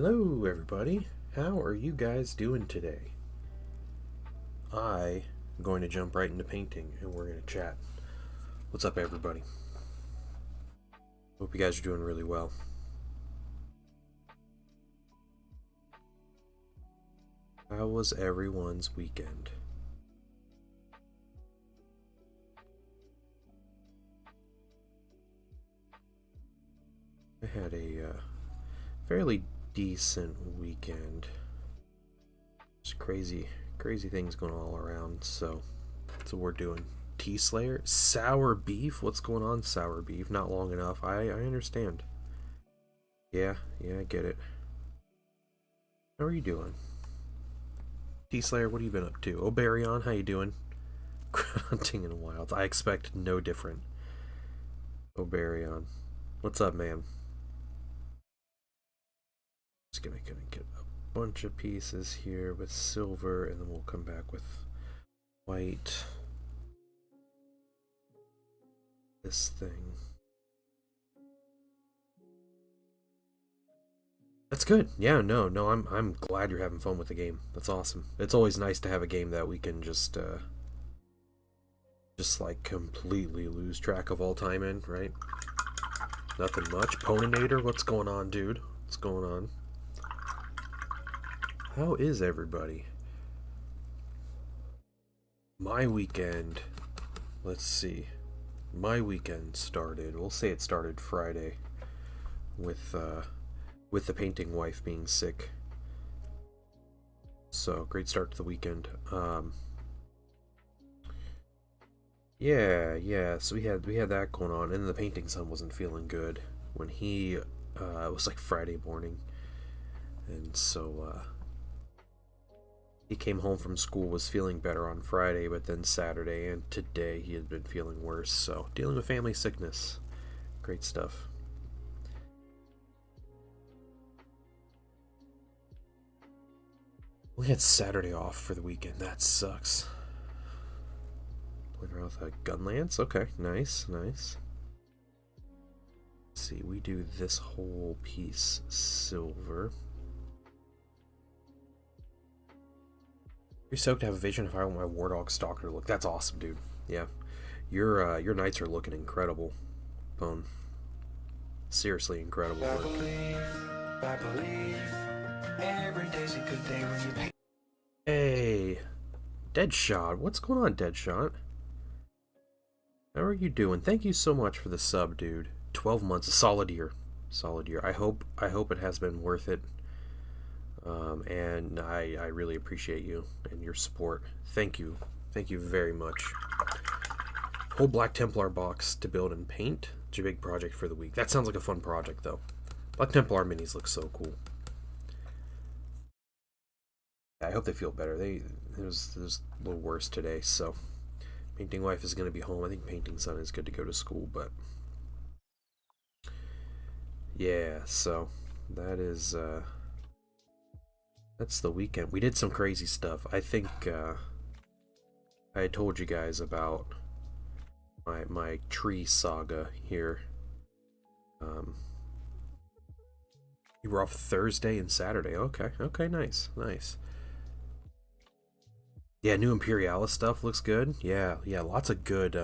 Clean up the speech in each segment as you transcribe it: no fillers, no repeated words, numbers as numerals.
Hello, everybody. How are you guys doing today? I'm going to jump right into painting and we're going to chat. What's up, everybody? Hope you guys are doing really well. How was everyone's weekend? I had a fairly decent weekend. Just crazy things going all around, so that's what we're doing. Tea Slayer? Sour beef? What's going on, sour beef? Not long enough. I understand. Yeah, I get it. How are you doing? Tea Slayer, what have you been up to? Oberion, how you doing? Hunting in the wild. I expect no different. Oberion. What's up, man? Just gonna get a bunch of pieces here with silver, and then we'll come back with white. This thing. That's good. Yeah, no, I'm glad you're having fun with the game. That's awesome. It's always nice to have a game that we can just like completely lose track of all time in, right? Nothing much. Poninator, what's going on, dude? What's going on? How is everybody? My weekend, let's see. My weekend started, we'll say it started Friday with the painting wife being sick. So, great start to the weekend. Yeah, so we had that going on, and the painting son wasn't feeling good when it was like Friday morning. And so he came home from school, was feeling better on Friday, but then Saturday and today he had been feeling worse. So, dealing with family sickness. Great stuff. We had Saturday off for the weekend. That sucks. Playing around with a gun lance. Okay, nice. Let's see, we do this whole piece silver. You're stoked to have a vision of how I want my War Dog Stalker to look. That's awesome, dude. Yeah. Your knights are looking incredible, Bone. Seriously incredible work. I believe every day's a good day when you paint. Hey, Deadshot. What's going on, Deadshot? How are you doing? Thank you so much for the sub, dude. 12 months, a solid year. I hope it has been worth it. And I really appreciate you and your support. Thank you very much. Whole Black Templar box to build and paint. It's your big project for the week. That sounds like a fun project, though. Black Templar minis look so cool. I hope they feel better. It was a little worse today, so painting wife is going to be home. I think painting son is good to go to school, but yeah, so that is that's the weekend. We did some crazy stuff. I think I had told you guys about my tree saga here. You were off Thursday and Saturday. Okay, nice. Yeah, new Imperialis stuff looks good. Yeah, lots of good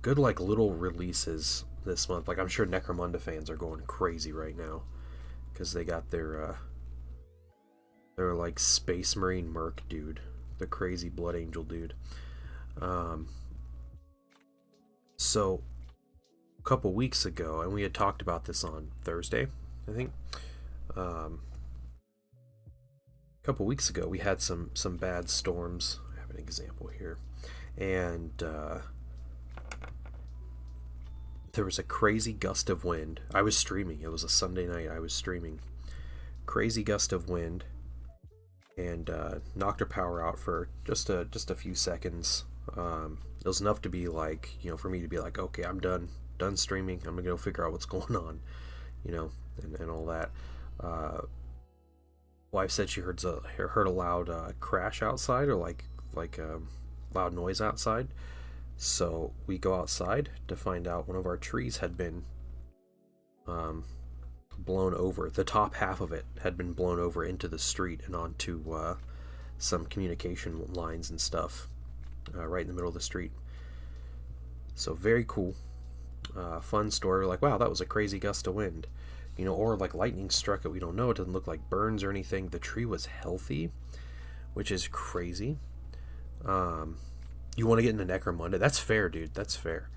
good like little releases this month. Like I'm sure Necromunda fans are going crazy right now because they got their like Space Marine Merc dude, the crazy Blood Angel dude. So a couple weeks ago, and we had talked about this on Thursday, I think. A couple weeks ago, we had some bad storms. I have an example here, and there was a crazy gust of wind. I was streaming. It was a Sunday night. I was streaming. Crazy gust of wind, and knocked our power out for just a few seconds. It was enough to be like, for me to be like, okay, I'm done streaming. I'm gonna go figure out what's going on, and all that. Wife said she heard a loud crash outside, or like loud noise outside. So we go outside to find out one of our trees had been blown over. The top half of it had been blown over into the street and onto some communication lines and stuff right in the middle of the street. So very cool. Fun story. Like, wow, that was a crazy gust of wind. Or like lightning struck it. We don't know. It doesn't look like burns or anything. The tree was healthy, which is crazy. You want to get into Necromunda? That's fair, dude. That's fair.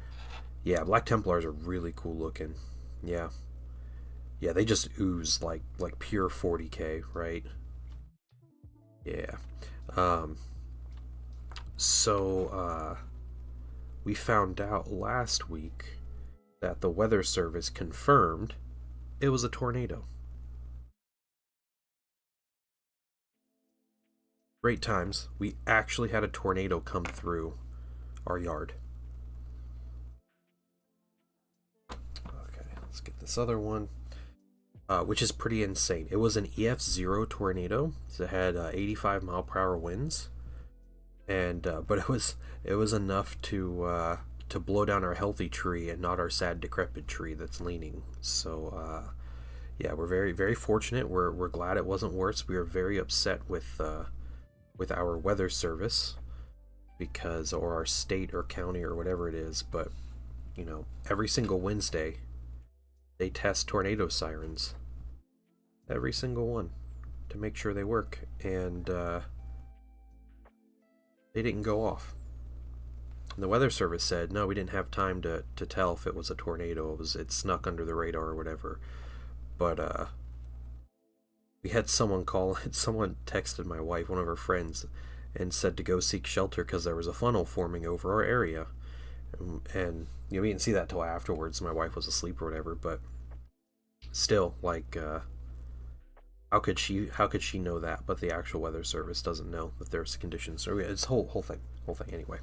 Yeah, Black Templars are really cool looking. Yeah. Yeah, they just ooze like pure 40k, right? Yeah. So we found out last week that the Weather Service confirmed it was a tornado. Great times. We actually had a tornado come through our yard. Okay, let's get this other one. Which is pretty insane. It was an EF0 tornado. So it had 85 mile per hour winds, and but it was enough to blow down our healthy tree and not our sad decrepit tree that's leaning. So yeah, we're very very fortunate. We're glad it wasn't worse. We were very upset with our weather service or our state or county or whatever it is, but every single Wednesday they test tornado sirens, every single one, to make sure they work, and they didn't go off. And the weather service said no, we didn't have time to tell if it was a tornado. It snuck under the radar or whatever. But we had someone texted my wife, one of her friends, and said to go seek shelter because there was a funnel forming over our area. And we didn't see that till afterwards. My wife was asleep or whatever, but still, like, how could she know that? But the actual weather service doesn't know that there's conditions. So it's whole thing. Anyway,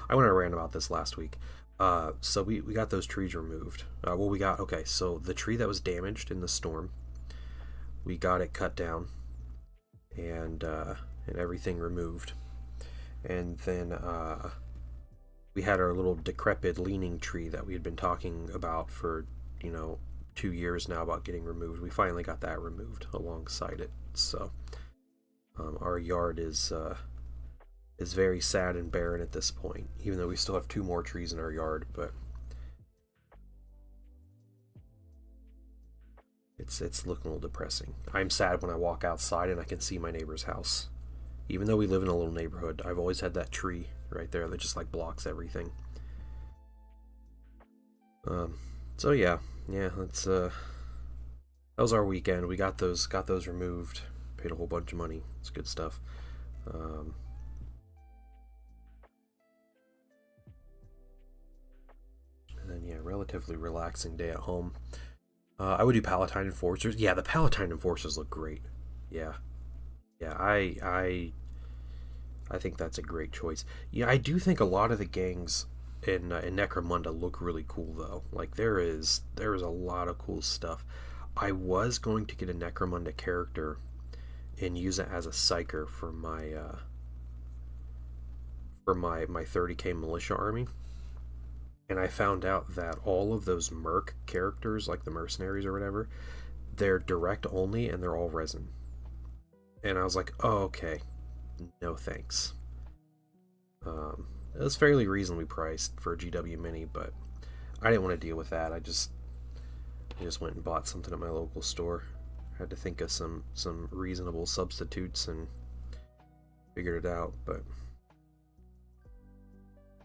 I went on a rant about this last week. So we got those trees removed. So the tree that was damaged in the storm, we got it cut down and everything removed, and then we had our little decrepit leaning tree that we had been talking about for 2 years now about getting removed. We finally got that removed alongside it. So our yard is very sad and barren at this point, even though we still have 2 more trees in our yard. But it's looking a little depressing. I'm sad when I walk outside and I can see my neighbor's house. Even though we live in a little neighborhood, I've always had that tree right there that just like blocks everything. So yeah, that's that was our weekend. We got those removed. Paid a whole bunch of money. It's good stuff. And then yeah, relatively relaxing day at home. I would do Palatine Enforcers. Yeah, the Palatine Enforcers look great. Yeah, I think that's a great choice. Yeah, I do think a lot of the gangs in Necromunda look really cool though. Like there is a lot of cool stuff. I was going to get a Necromunda character and use it as a psyker for my 30k militia army. And I found out that all of those merc characters, like the mercenaries or whatever, they're direct only and they're all resin. And I was like, oh, okay, no thanks. It was fairly reasonably priced for a GW Mini, but I didn't want to deal with that. I just went and bought something at my local store. I had to think of some reasonable substitutes and figured it out, but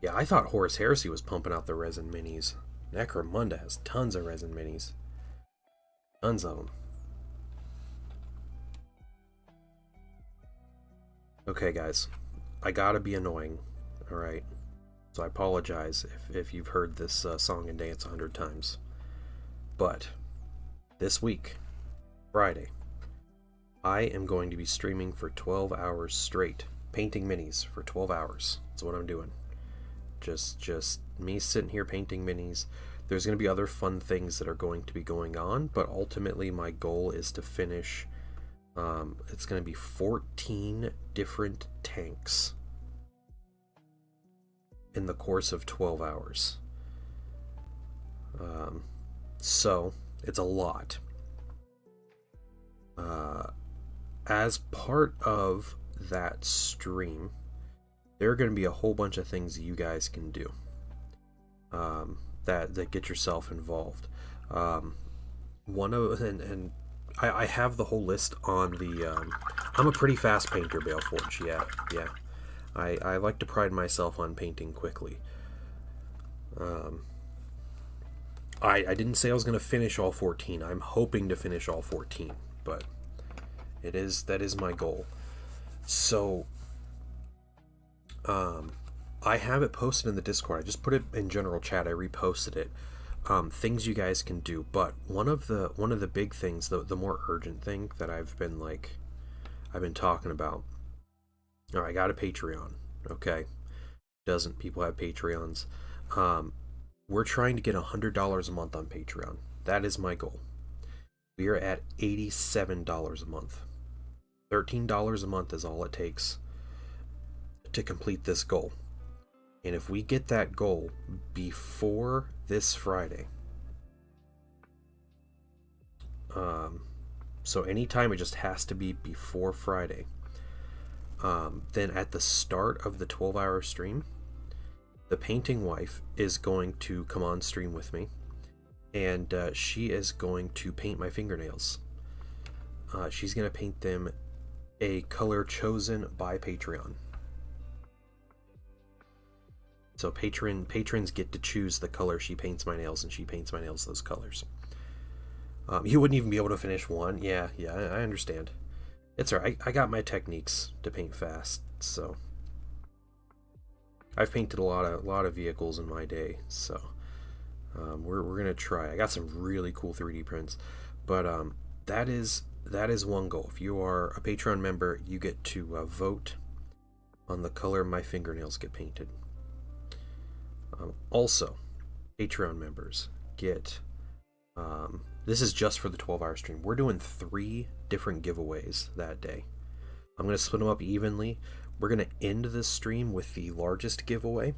yeah, I thought Horus Heresy was pumping out the resin minis. Necromunda has tons of resin minis. Tons of them. Okay, guys. I gotta be annoying. Alright. So I apologize if you've heard this song and dance 100 times. But this week, Friday, I am going to be streaming for 12 hours straight. Painting minis for 12 hours. That's what I'm doing. Just me sitting here painting minis. There's going to be other fun things that are going to be going on, but ultimately my goal is to finish, it's going to be 14 different tanks in the course of 12 hours. So It's a lot. As part of that stream, there are going to be a whole bunch of things you guys can do that get yourself involved. One of and I have the whole list on the. I'm a pretty fast painter, Baleforge. Yeah. I like to pride myself on painting quickly. I didn't say I was going to finish all 14. I'm hoping to finish all 14, but that is my goal. So, I have it posted in the Discord. I just put it in general chat. I reposted it. Things you guys can do, but one of the big things, the more urgent thing that I've been talking about. All right, I got a Patreon. Okay, doesn't people have Patreons? We're trying to get $100 a month on Patreon. That is my goal. We are at $87 a month. $13 a month is all it takes to complete this goal. And if we get that goal before this Friday, so anytime, it just has to be before Friday, then at the start of the 12-hour stream, the painting wife is going to come on stream with me, and she is going to paint my fingernails. She's going to paint them a color chosen by Patreon. So patrons get to choose the color she paints my nails, and she paints my nails those colors. You wouldn't even be able to finish one. Yeah, I understand. It's alright. I got my techniques to paint fast, so I've painted a lot of vehicles in my day, so we're gonna try. I got some really cool 3D prints, but that is one goal. If you are a Patreon member, you get to vote on the color my fingernails get painted. Also, Patreon members get this is just for the 12-hour stream. We're doing 3 different giveaways that day. I'm going to split them up evenly. We're going to end this stream with the largest giveaway,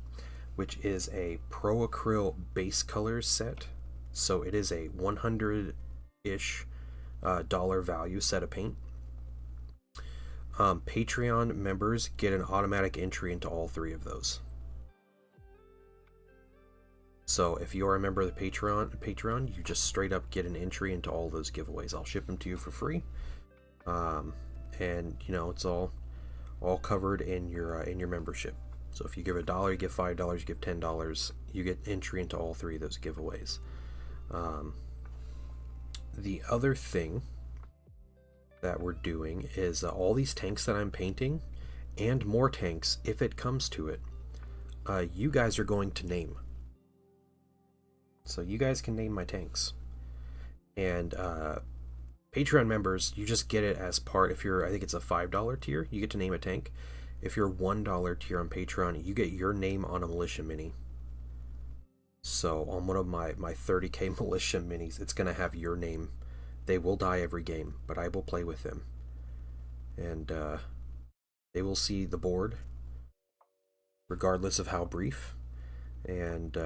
which is a Pro Acryl base colors set. So it is a 100-ish dollar value set of paint. Patreon members get an automatic entry into all 3 of those. So if you are a member of the Patreon, you just straight up get an entry into all those giveaways. I'll ship them to you for free, and it's all covered in your membership. So if you give $1, you give $5, you give $10, you get entry into all 3 of those giveaways. The other thing that we're doing is all these tanks that I'm painting, and more tanks if it comes to it. You guys are going to name. So you guys can name my tanks. And Patreon members, you just get it as part. If you're, I think it's a $5 tier, you get to name a tank. If you're $1 tier on Patreon, you get your name on a Militia Mini. So on one of my 30k Militia Minis, it's going to have your name. They will die every game, but I will play with them. And they will see the board, regardless of how brief. And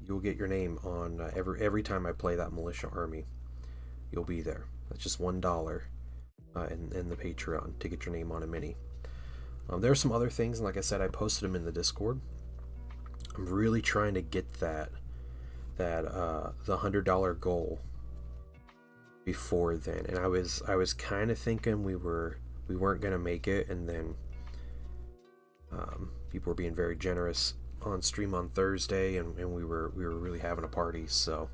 you'll get your name on every time I play that militia army. You'll be there. That's just $1 in the Patreon to get your name on a mini. There are some other things, and like I said, I posted them in the Discord. I'm really trying to get the $100 goal before then, and I was kind of thinking we weren't gonna make it, and then people were being very generous on stream on Thursday, and we were really having a party. So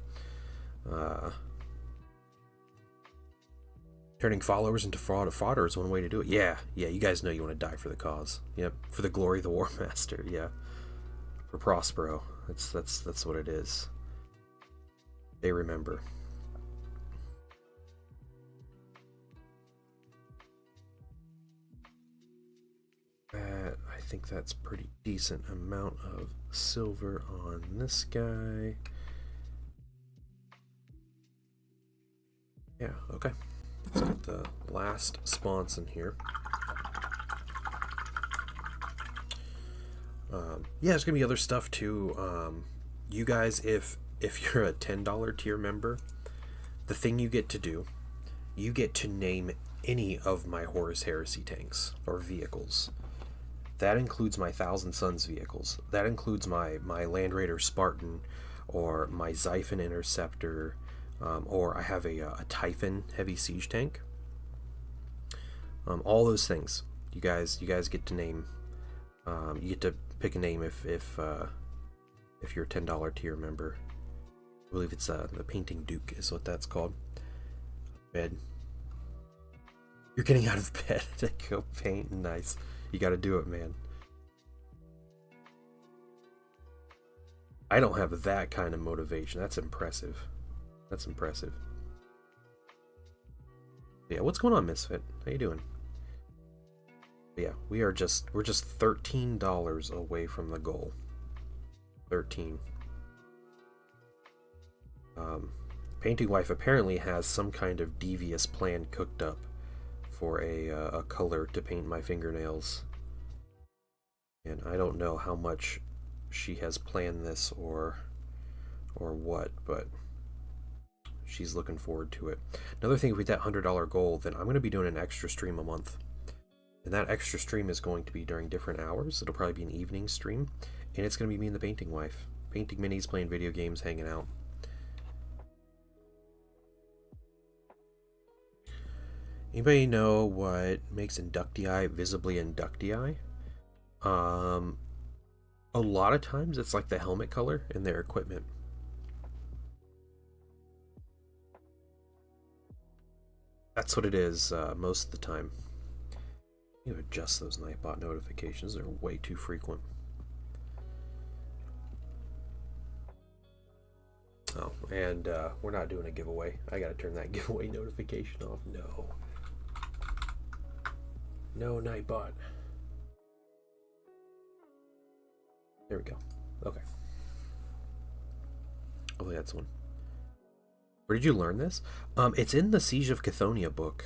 turning followers into fodder is one way to do it. Yeah, you guys know you want to die for the cause. Yep, for the glory of the War Master. Yeah, for Prospero. That's what it is. They remember. I think that's pretty decent amount of silver on this guy. Yeah, okay. Let's get the last spawns in here. Yeah, there's gonna be other stuff too. You guys, if if you're a $10 tier member, the thing you get to do, you get to name any of my Horus Heresy tanks or vehicles. That includes my Thousand Suns vehicles. That includes my Land Raider Spartan, or my Xiphon Interceptor, or I have a Typhon heavy siege tank. All those things you guys get to name. You get to pick a name if you're a $10 tier member. I believe it's the Painting Duke is what that's called. Bed. You're getting out of bed to go paint. Nice. You got to do it, man. I don't have that kind of motivation. That's impressive. That's impressive. Yeah, what's going on, Misfit? How you doing? Yeah, we're just $13 away from the goal. 13. Painting Wife apparently has some kind of devious plan cooked up for a color to paint my fingernails, and I don't know how much she has planned this or what, but she's looking forward to it. Another thing, with that $100 goal, then I'm going to be doing an extra stream a month, and that extra stream is going to be during different hours. It'll probably be an evening stream, and it's going to be me and the Painting Wife, painting minis, playing video games, hanging out. Anybody know what makes Inductii visibly Inductii? A lot of times it's like the helmet color in their equipment. That's what it is most of the time. You adjust those Nightbot notifications, they're way too frequent. Oh, and we're not doing a giveaway. I gotta turn that giveaway notification off. No, Nightbot. There we go. Okay. Oh, that's one. Where did you learn this? It's in the Siege of Cathonia book.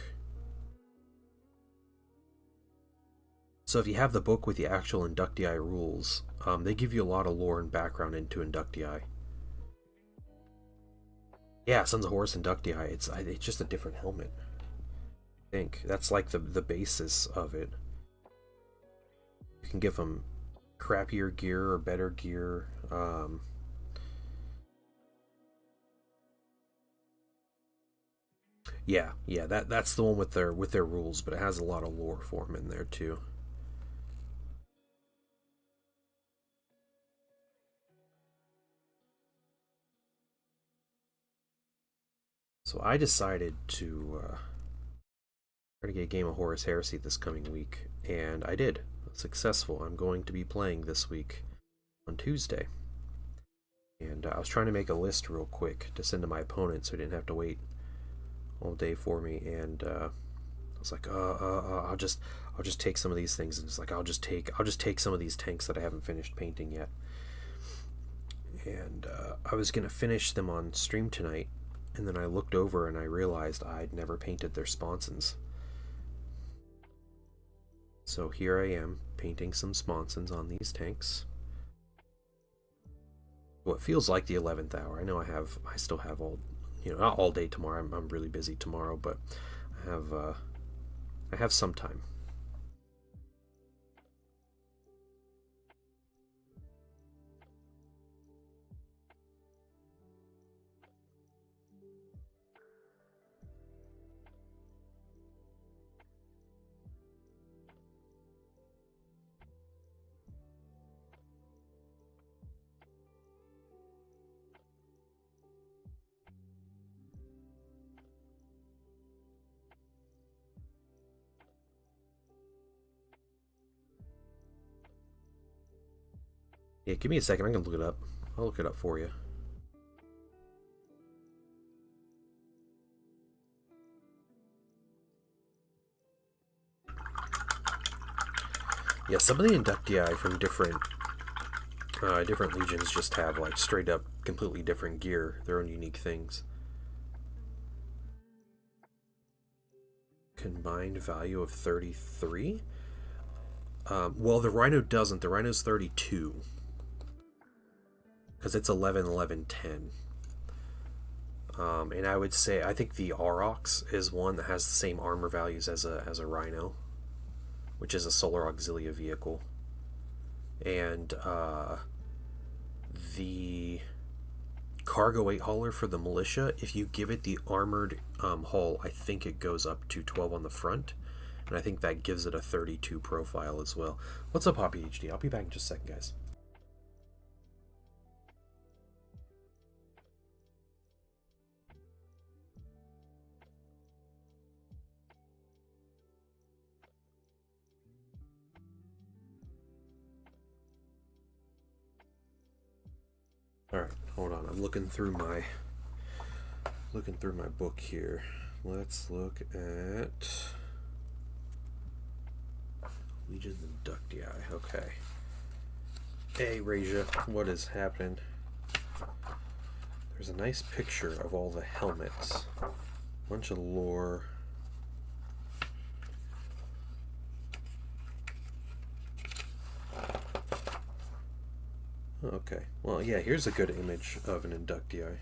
So if you have the book with the actual Inductii rules, they give you a lot of lore and background into Inductii. Yeah, Sons of Horus Inductii. It's just a different helmet. I think that's like the basis of it. You can give them crappier gear or better gear. Yeah, that's the one with their rules, but it has a lot of lore for them in there too. So I decided to try to get a game of Horus Heresy this coming week, and I did. Successful. I'm going to be playing this week on Tuesday. And I was trying to make a list real quick to send to my opponent so he didn't have to wait all day for me, and I was like, I'll just take some of these things, and it's like I'll just take some of these tanks that I haven't finished painting yet. And I was gonna finish them on stream tonight, and then I looked over and I realized I'd never painted their sponsons. So here I am painting some sponsons on these tanks. What feels like the 11th hour. I know I still have all, not all day tomorrow. I'm really busy tomorrow, but I have some time. Yeah, give me a second. I'm gonna look it up. I'll look it up for you. Yeah, some of the Inductii from different legions just have like straight up completely different gear, their own unique things. Combined value of 33. Well, the Rhino doesn't. The Rhino's 32. because it's 11, 11, 10. And I would say I think the Aurochs is one that has the same armor values as a Rhino, which is a Solar Auxilia vehicle. And the Cargo 8 hauler for the militia, if you give it the armored hull, I think it goes up to 12 on the front, and I think that gives it a 32 profile as well. What's up, Poppy HD? I'll be back in just a second, guys. Alright, hold on. I'm looking through my book here. Let's look at Legion Inductii. Okay. Hey, Raja, what is happening? There's a nice picture of all the helmets. Bunch of lore. Okay, well, yeah, here's a good image of an Inductii.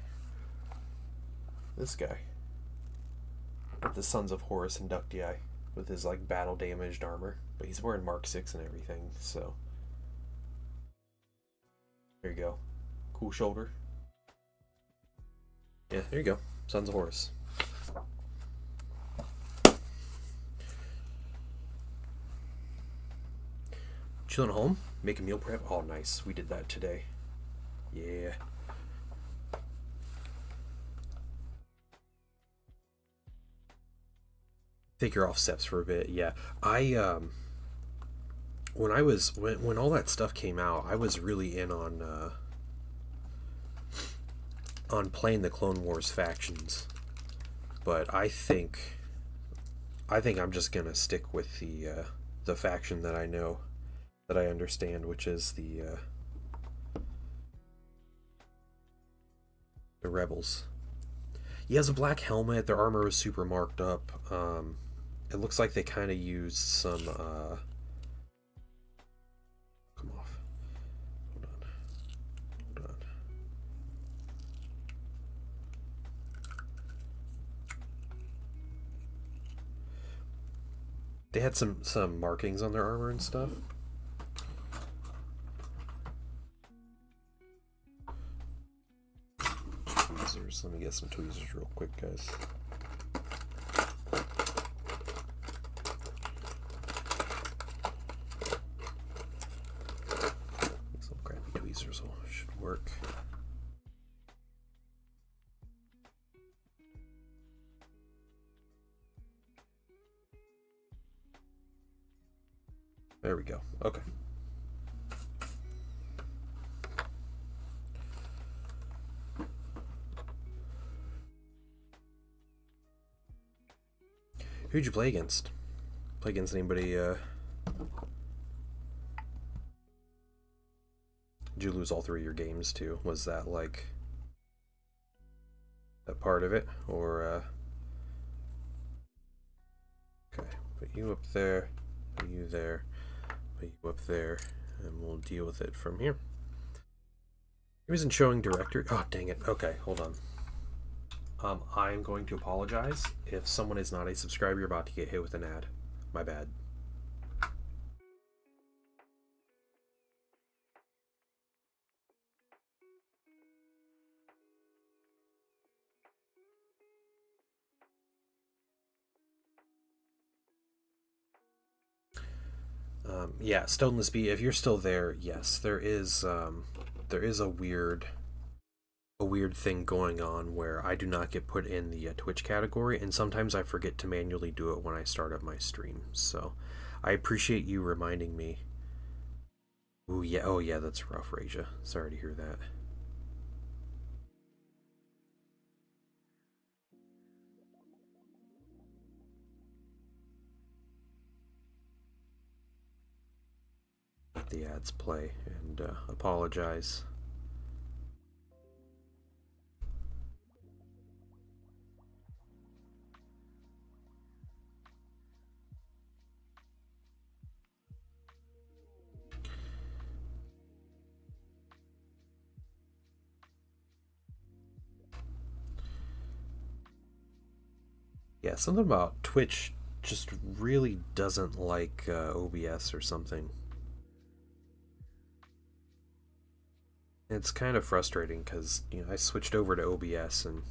This guy. With the Sons of Horus Inductii. With his, like, battle-damaged armor. But he's wearing Mark 6 and everything, so... There you go. Cool shoulder. Yeah, there you go. Sons of Horus. Chilling at home? Making meal prep? Oh, nice. We did that today. Yeah. Take your off steps for a bit. Yeah. When all that stuff came out, I was really in on playing the Clone Wars factions. But I think I'm just gonna stick with the faction that I know, that I understand, which is the Rebels. He has a black helmet. Their armor is super marked up. It looks like they kind of used some come off. Hold on. They had some markings on their armor and stuff. Tweezers. Let me get some tweezers real quick, guys. Some crappy tweezers should work. There we go. Okay. Who'd you play against? Play against anybody, Did you lose all 3 of your games too? Was that like a part of it? Or okay, put you up there, put you there, put you up there, and we'll deal with it from here. He wasn't showing directory. Oh, dang it. Okay, hold on. I'm going to apologize. If someone is not a subscriber, you're about to get hit with an ad. My bad. Yeah, Stoneless Bee, if you're still there, yes, there is a weird thing going on where I do not get put in the Twitch category, and sometimes I forget to manually do it when I start up my stream. So I appreciate you reminding me. Ooh, yeah, oh yeah, that's rough, Raja. Sorry to hear that. Let the ads play and apologize. Yeah, something about Twitch just really doesn't like OBS or something. It's kind of frustrating because I switched over to OBS and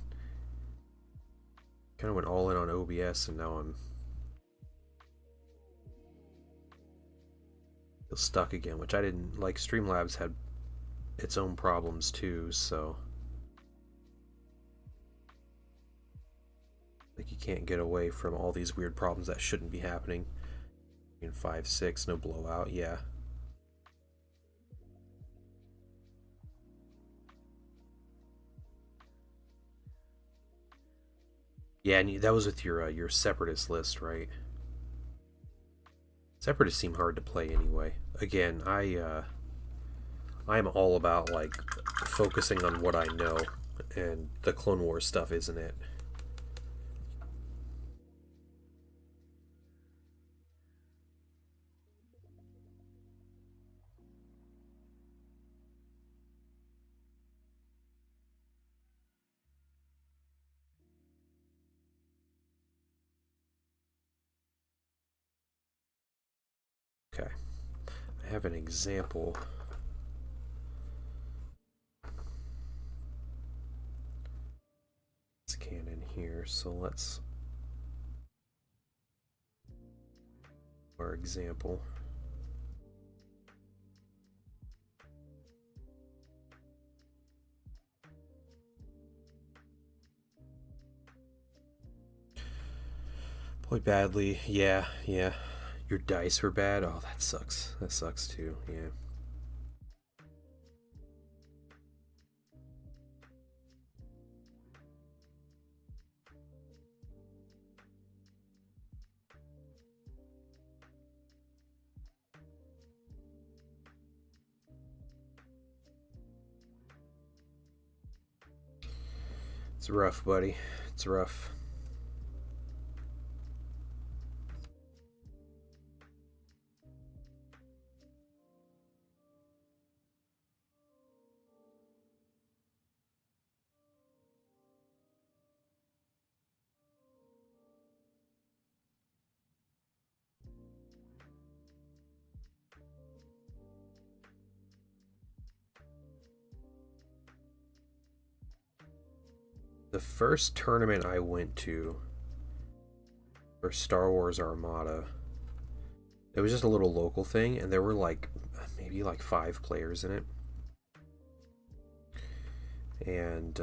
kind of went all in on OBS, and now I'm feel stuck again, which I didn't like. Streamlabs had its own problems too, so like you can't get away from all these weird problems that shouldn't be happening. In 5.6, no blowout, yeah. Yeah, and that was with your separatist list, right? Separatists seem hard to play anyway. Again, I'm all about like focusing on what I know, and the Clone Wars stuff isn't it. Okay, I have an example. It's canon here, so let's our example. Played badly, yeah. Your dice were bad. Oh, that sucks. That sucks too. Yeah. It's rough, buddy. It's rough. The first tournament I went to for Star Wars Armada, it was just a little local thing, and there were like maybe like 5 players in it. And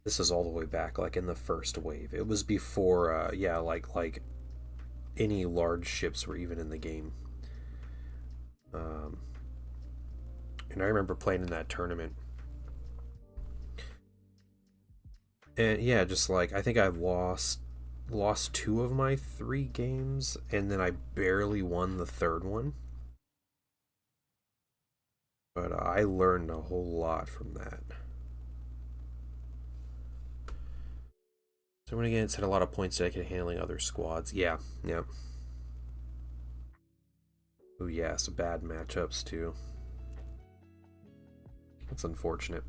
this is all the way back, like in the first wave. It was before, yeah, like any large ships were even in the game. And I remember playing in that tournament. And yeah, just like I think I lost 2 of my 3 games, and then I barely won the third one. But I learned a whole lot from that. So when again, it's had a lot of points dedicated to handling other squads. Yeah. Oh yeah, some bad matchups too. That's unfortunate.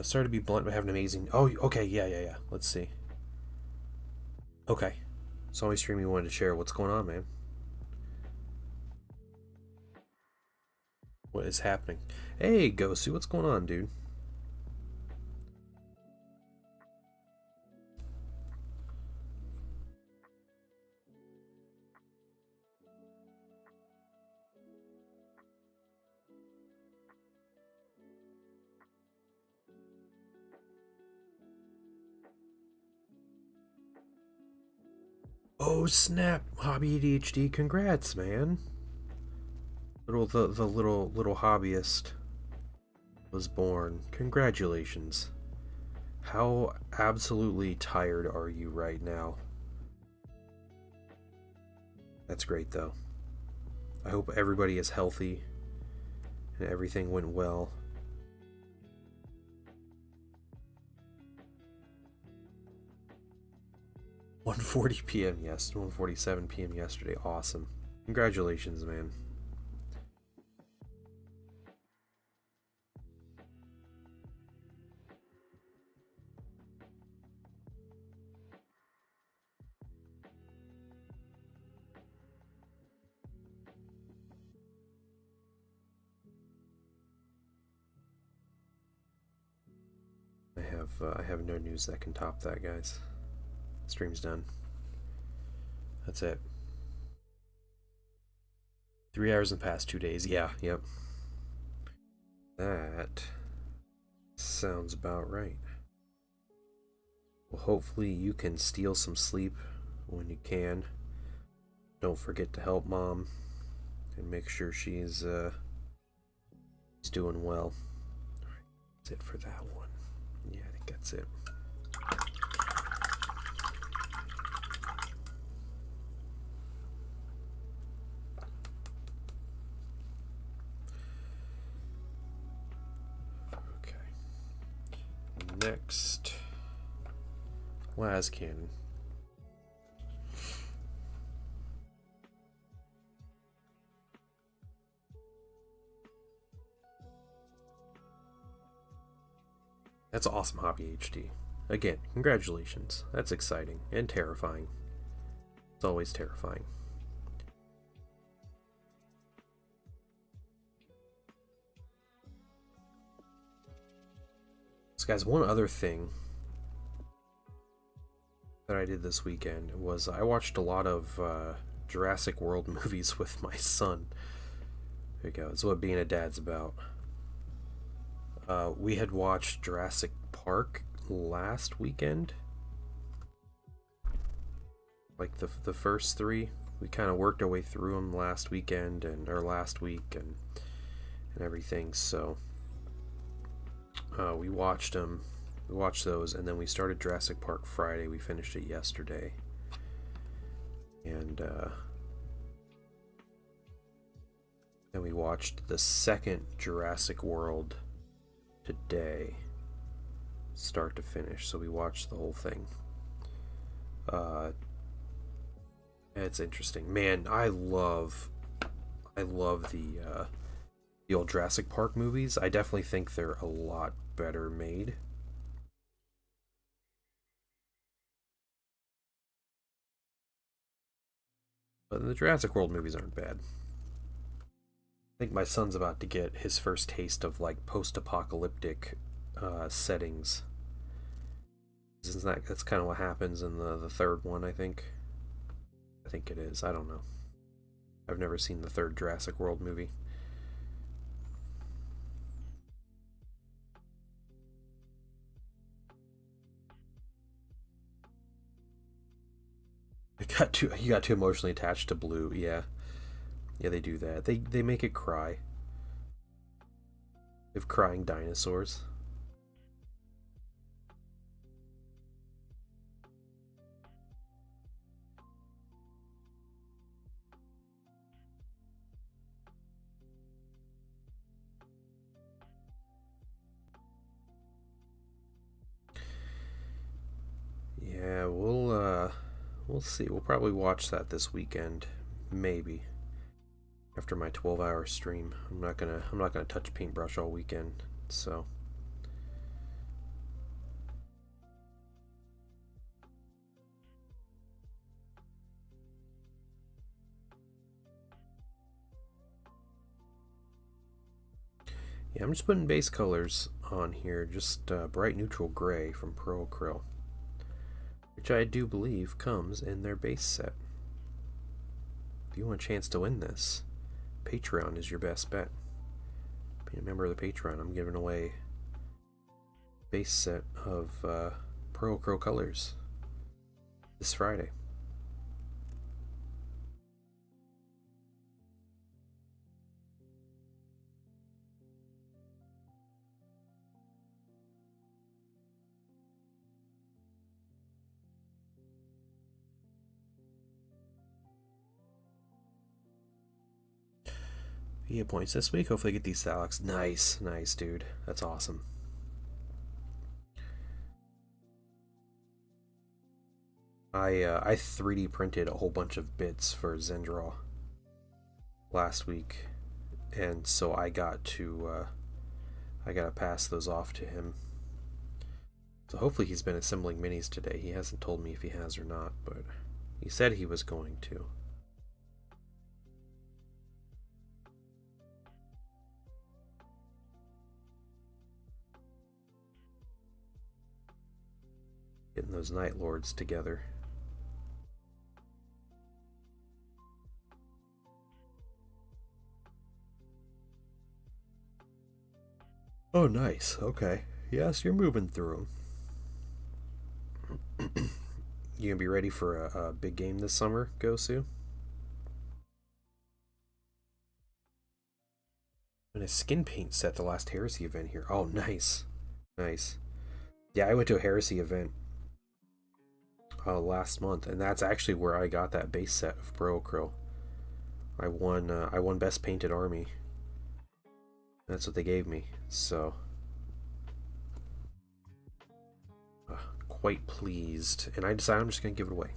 Sorry to be blunt, but have an amazing. Oh, okay, yeah. Let's see. Okay, saw me stream. You wanted to share. What's going on, man? What is happening? Hey, Gosu, what's going on, dude? Oh snap! Hobby ADHD. Congrats, man. The little hobbyist was born. Congratulations. How absolutely tired are you right now? That's great though. I hope everybody is healthy and everything went well. "1:40 p.m. yes, 1:47 p.m. yesterday. Awesome. Congratulations, man." I have no news that can top that, guys. Stream's done. That's it. 3 hours in the past 2 days. Yeah, yep. That sounds about right. Well, hopefully you can steal some sleep when you can. Don't forget to help Mom and make sure she's doing well. That's it for that one. Yeah, I think that's it. Okay. Next, Lascannon. That's awesome, Hobby HD. Again, congratulations. That's exciting and terrifying. It's always terrifying. So guys, one other thing that I did this weekend was I watched a lot of Jurassic World movies with my son. There you go. It's what being a dad's about. We had watched Jurassic Park last weekend. Like the first three. We kind of worked our way through them last weekend or last week and everything. So we watched them. We watched those, and then we started Jurassic Park Friday. We finished it yesterday. And then we watched the second Jurassic World today, start to finish. So we watched the whole thing. It's interesting, man. I love the old Jurassic Park movies. I definitely think they're a lot better made. But the Jurassic World movies aren't bad. I think my son's about to get his first taste of like post-apocalyptic settings. That's kind of what happens in the third one, I think. I think it is. I don't know. I've never seen the third Jurassic World movie. He got too emotionally attached to Blue. Yeah, yeah, they do that. They make it cry. They have crying dinosaurs. Yeah, we'll see. We'll probably watch that this weekend, maybe. After my 12-hour stream. I'm not gonna touch Paintbrush all weekend, so yeah, I'm just putting base colors on here, just bright neutral gray from Pro Acryl, which I do believe comes in their base set. If you want a chance to win this, Patreon is your best bet. Be a member of the Patreon. I'm giving away base set of Pro Acryl colors this Friday. EA points this week. Hopefully get these Thalax. Nice, nice, dude. That's awesome. I 3D printed a whole bunch of bits for Zendraw last week, and so I got to pass those off to him. So hopefully he's been assembling minis today. He hasn't told me if he has or not, but he said he was going to. Getting those Night Lords together. Oh, nice. Okay. Yes, you're moving through them. You gonna be ready for a big game this summer, Gosu? And a skin paint set the last Heresy event here. Oh, nice. Nice. Yeah, I went to a Heresy event last month, and that's actually where I got that base set of Bro-Crow. I won Best Painted Army. That's what they gave me, so quite pleased. And I decided I'm just gonna give it away.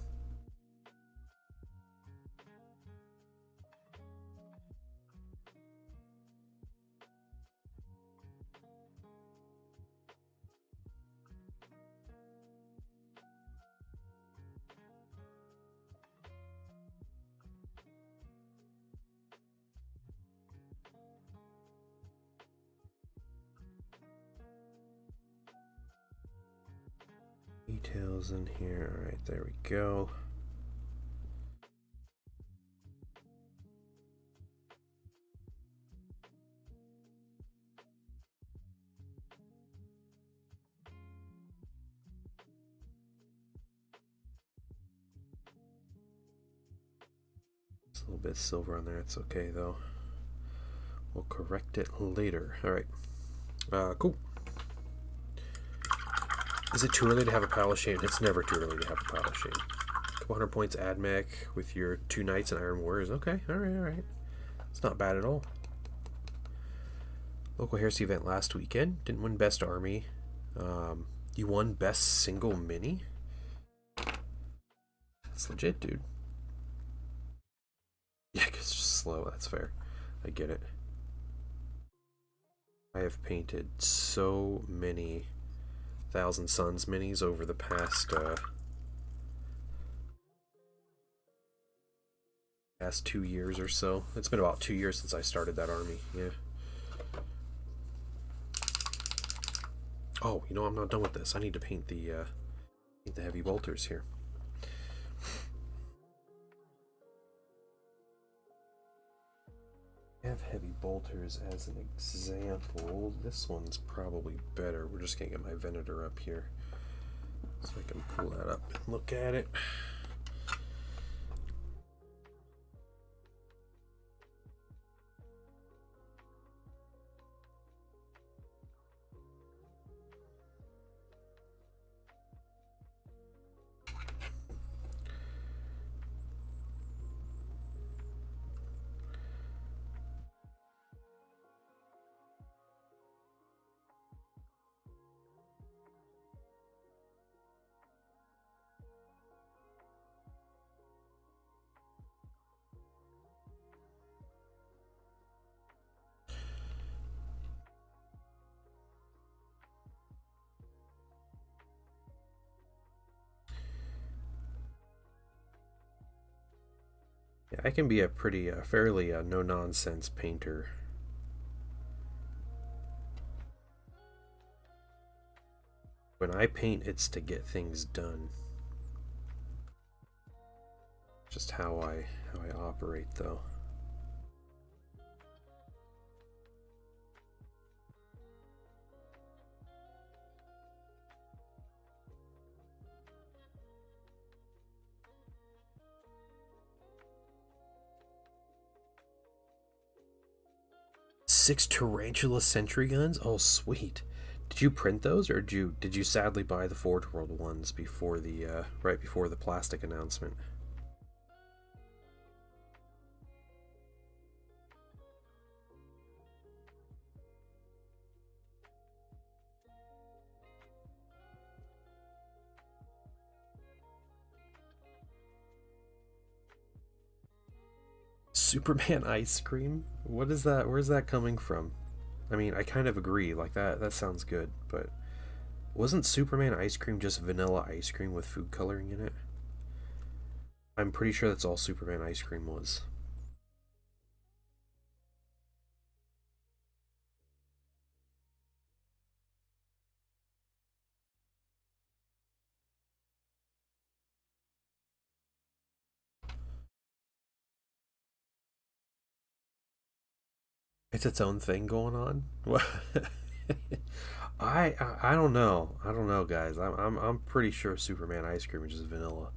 Details in here. All right, there we go. It's a little bit of silver on there. It's okay though. We'll correct it later. All right. Cool. Is it too early to have a Palaszane? It's never too early to have a Palaszane. Couple hundred points AdMech with your 2 Knights and Iron Warriors. Okay, alright. It's not bad at all. Local Heresy event last weekend. Didn't win Best Army. You won Best Single Mini? That's legit, dude. Yeah, because it's just slow. That's fair. I get it. I have painted so many Thousand Suns minis over the past 2 years or so. It's been about 2 years since I started that army. Yeah. Oh, you know, I'm not done with this. I need to paint the heavy bolters here. I have heavy bolters as an example. This one's probably better. We're just gonna get my Venator up here so I can pull that up and look at it. Yeah, I can be a pretty, fairly no-nonsense painter. When I paint, it's to get things done. Just how I operate, though. Six Tarantula Sentry Guns? Oh, sweet. Did you print those, or did you sadly buy the Forge World ones before the right before the plastic announcement? Superman ice cream? What is that? Where's that coming from? I mean, I kind of agree. Like that sounds good, but wasn't Superman ice cream just vanilla ice cream with food coloring in it? I'm pretty sure that's all Superman ice cream was. It's its own thing going on. What? I don't know. I don't know, guys. I'm pretty sure Superman ice cream is just vanilla.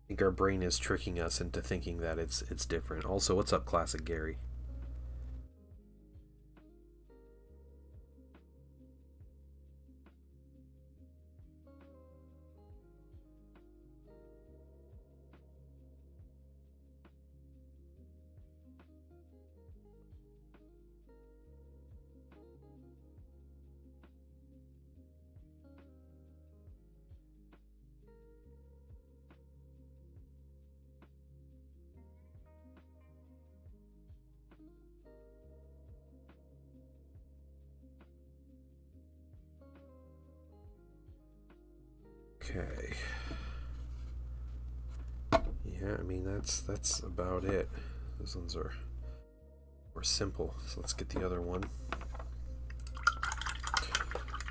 I think our brain is tricking us into thinking that it's different. Also, what's up, Classic Gary? Okay. Yeah, I mean that's about it. Those ones are more simple. So let's get the other one.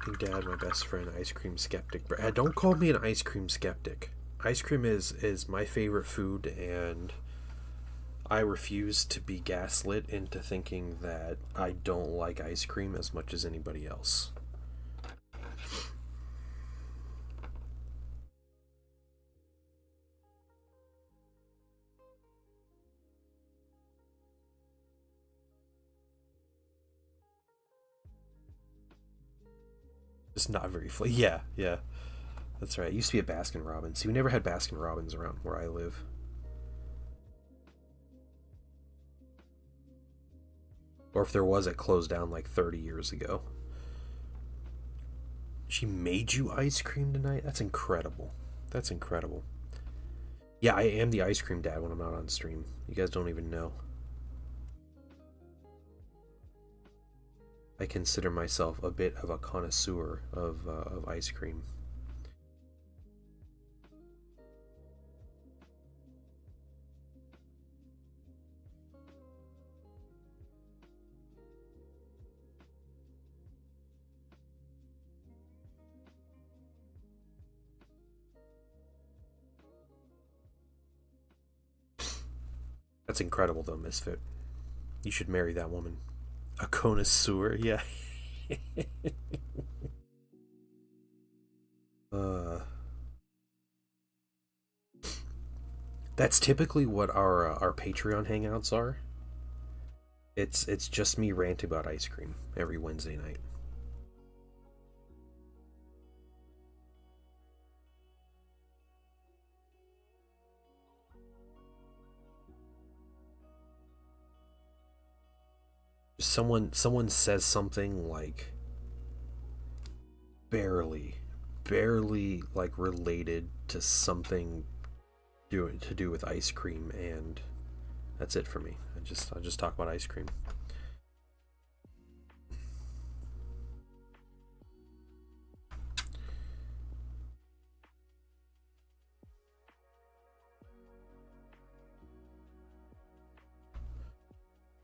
Hey Dad, my best friend, ice cream skeptic. Don't call me an ice cream skeptic. Ice cream is my favorite food, and I refuse to be gaslit into thinking that I don't like ice cream as much as anybody else. It's not very yeah, yeah. That's right. It used to be a Baskin Robbins. See, we never had Baskin Robbins around where I live. Or if there was, it closed down like 30 years ago. She made you ice cream tonight? That's incredible. That's incredible. Yeah, I am the ice cream dad when I'm not on stream. You guys don't even know. I consider myself a bit of a connoisseur of ice cream. That's incredible, though, Misfit. You should marry that woman. A connoisseur, yeah. uh, that's typically what our Patreon hangouts are. It's just me ranting about ice cream every Wednesday night. Someone says something like barely like related to something to do with ice cream, and that's it for me. I just talk about ice cream.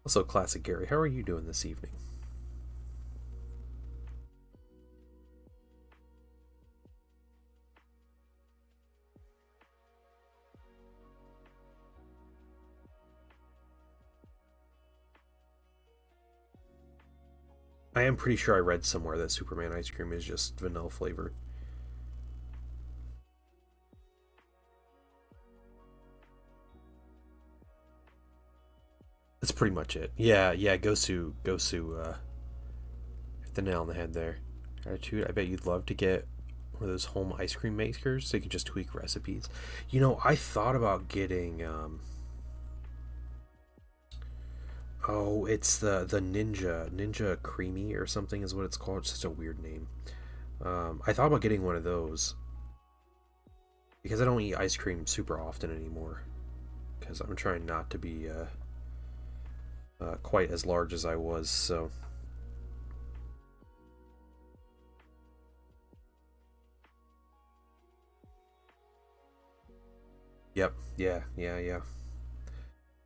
Also, Classic Gary, how are you doing this evening? I am pretty sure I read somewhere that Superman ice cream is just vanilla flavored. That's pretty much it. Yeah, yeah, Gosu, hit the nail on the head there. Attitude, I bet you'd love to get one of those home ice cream makers so you can just tweak recipes. You know, I thought about getting, oh, it's the Ninja Creamy or something is what it's called. It's such a weird name. I thought about getting one of those. because I don't eat ice cream super often anymore. Because I'm trying not to be quite as large as I was. So yep, yeah.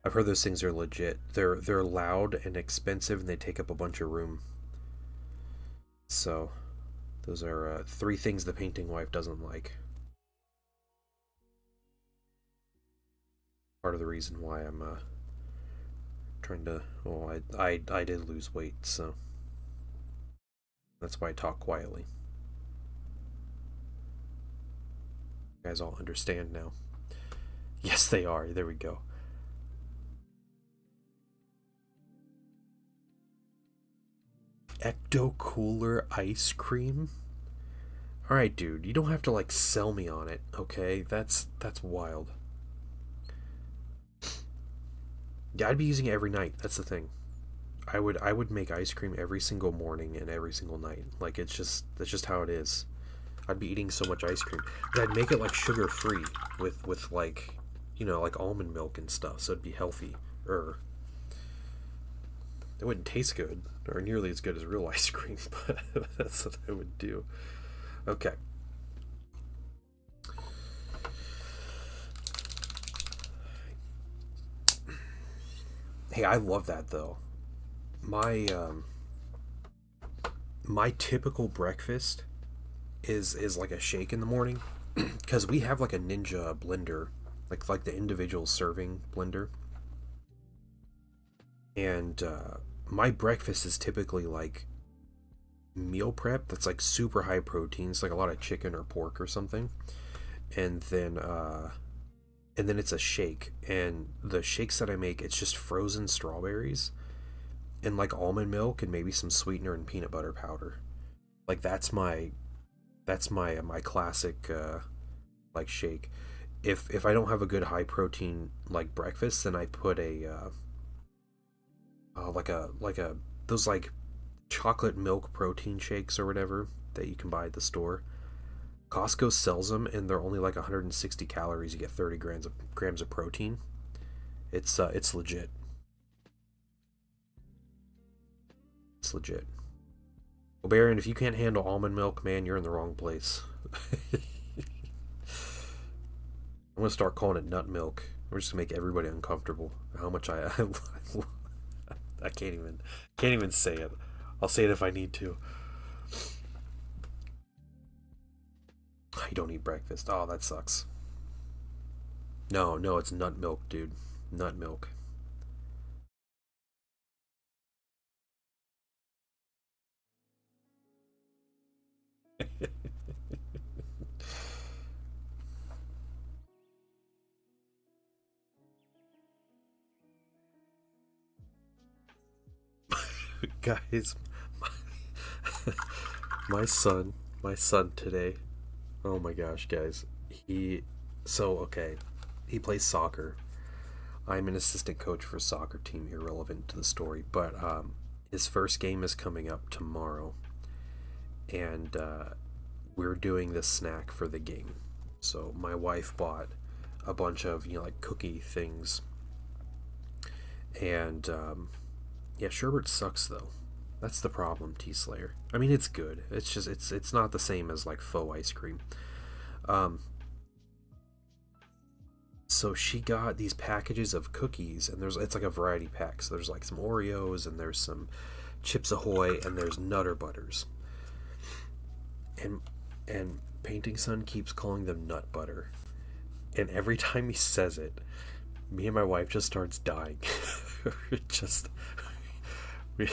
I've heard those things are legit. They're loud and expensive, and they take up a bunch of room. So those are three things the painting wife doesn't like. Part of the reason why I'm trying to. Well, I did lose weight, so that's why I talk quietly. You guys all understand now. Yes, they are. There we go. Ecto Cooler ice cream? Alright, dude, you don't have to like sell me on it, okay? That's wild. Yeah, I'd be using it every night. That's the thing. I would make ice cream every single morning and every single night. Like it's just that's just how it is. I'd be eating so much ice cream. But I'd make it like sugar free with like like almond milk and stuff, so it'd be healthy. It wouldn't taste good or nearly as good as real ice cream, but that's what I would do. Okay. Hey, I love that though. My my typical breakfast is like a shake in the morning because we have like a Ninja blender, like the individual serving blender, and my breakfast is typically like meal prep that's like super high protein. It's like a lot of chicken or pork or something, and then it's a shake. And the shakes that I make, it's just frozen strawberries and like almond milk and maybe some sweetener and peanut butter powder. Like that's my classic like shake. If I don't have a good high protein like breakfast, then I put a like a those like chocolate milk protein shakes or whatever that you can buy at the store. Costco sells them, and they're only like 160 calories. You get 30 grams of protein. It's legit. It's legit. Well, Baron, if you can't handle almond milk, man, you're in the wrong place. I'm gonna start calling it nut milk. We're just gonna make everybody uncomfortable. How much I can't even say it. I'll say it if I need to. You don't eat breakfast. Oh, that sucks. No, no, it's nut milk, dude. Nut milk. Guys, my, my son, my son today. Oh my gosh, guys. He so okay. He plays soccer. I'm an assistant coach for a soccer team, irrelevant to the story, but his first game is coming up tomorrow, and we're doing this snack for the game. So my wife bought a bunch of like cookie things, and yeah, sherbet sucks though. That's the problem, T Slayer. I mean, it's good. It's just it's not the same as like faux ice cream. Um, so she got these packages of cookies, and it's like a variety pack. So there's like some Oreos, and there's some Chips Ahoy, and there's Nutter Butters. And Painting Sun keeps calling them nut butter, and every time he says it, me and my wife just starts dying. just we,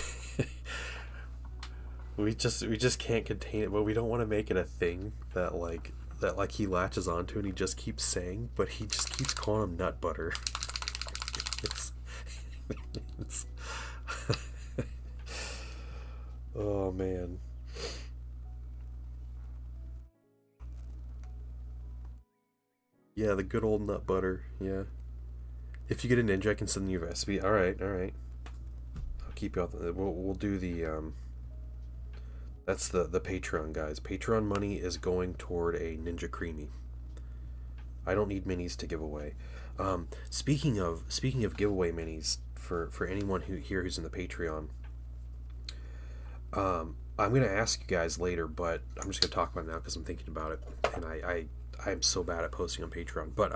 we just can't contain it, but we don't want to make it a thing that he latches onto and he just keeps saying, but he just keeps calling him nut butter. it's, it's oh man. Yeah, the good old nut butter. Yeah. If you get a ninja, I can send you a recipe. All right, all right. I'll keep you off. We'll do the That's the Patreon guys. Patreon money is going toward a Ninja Creamy. I don't need minis to give away. Speaking of giveaway minis for anyone who's in the Patreon, I'm gonna ask you guys later, but I'm just gonna talk about it now because I'm thinking about it, and I'm so bad at posting on Patreon. But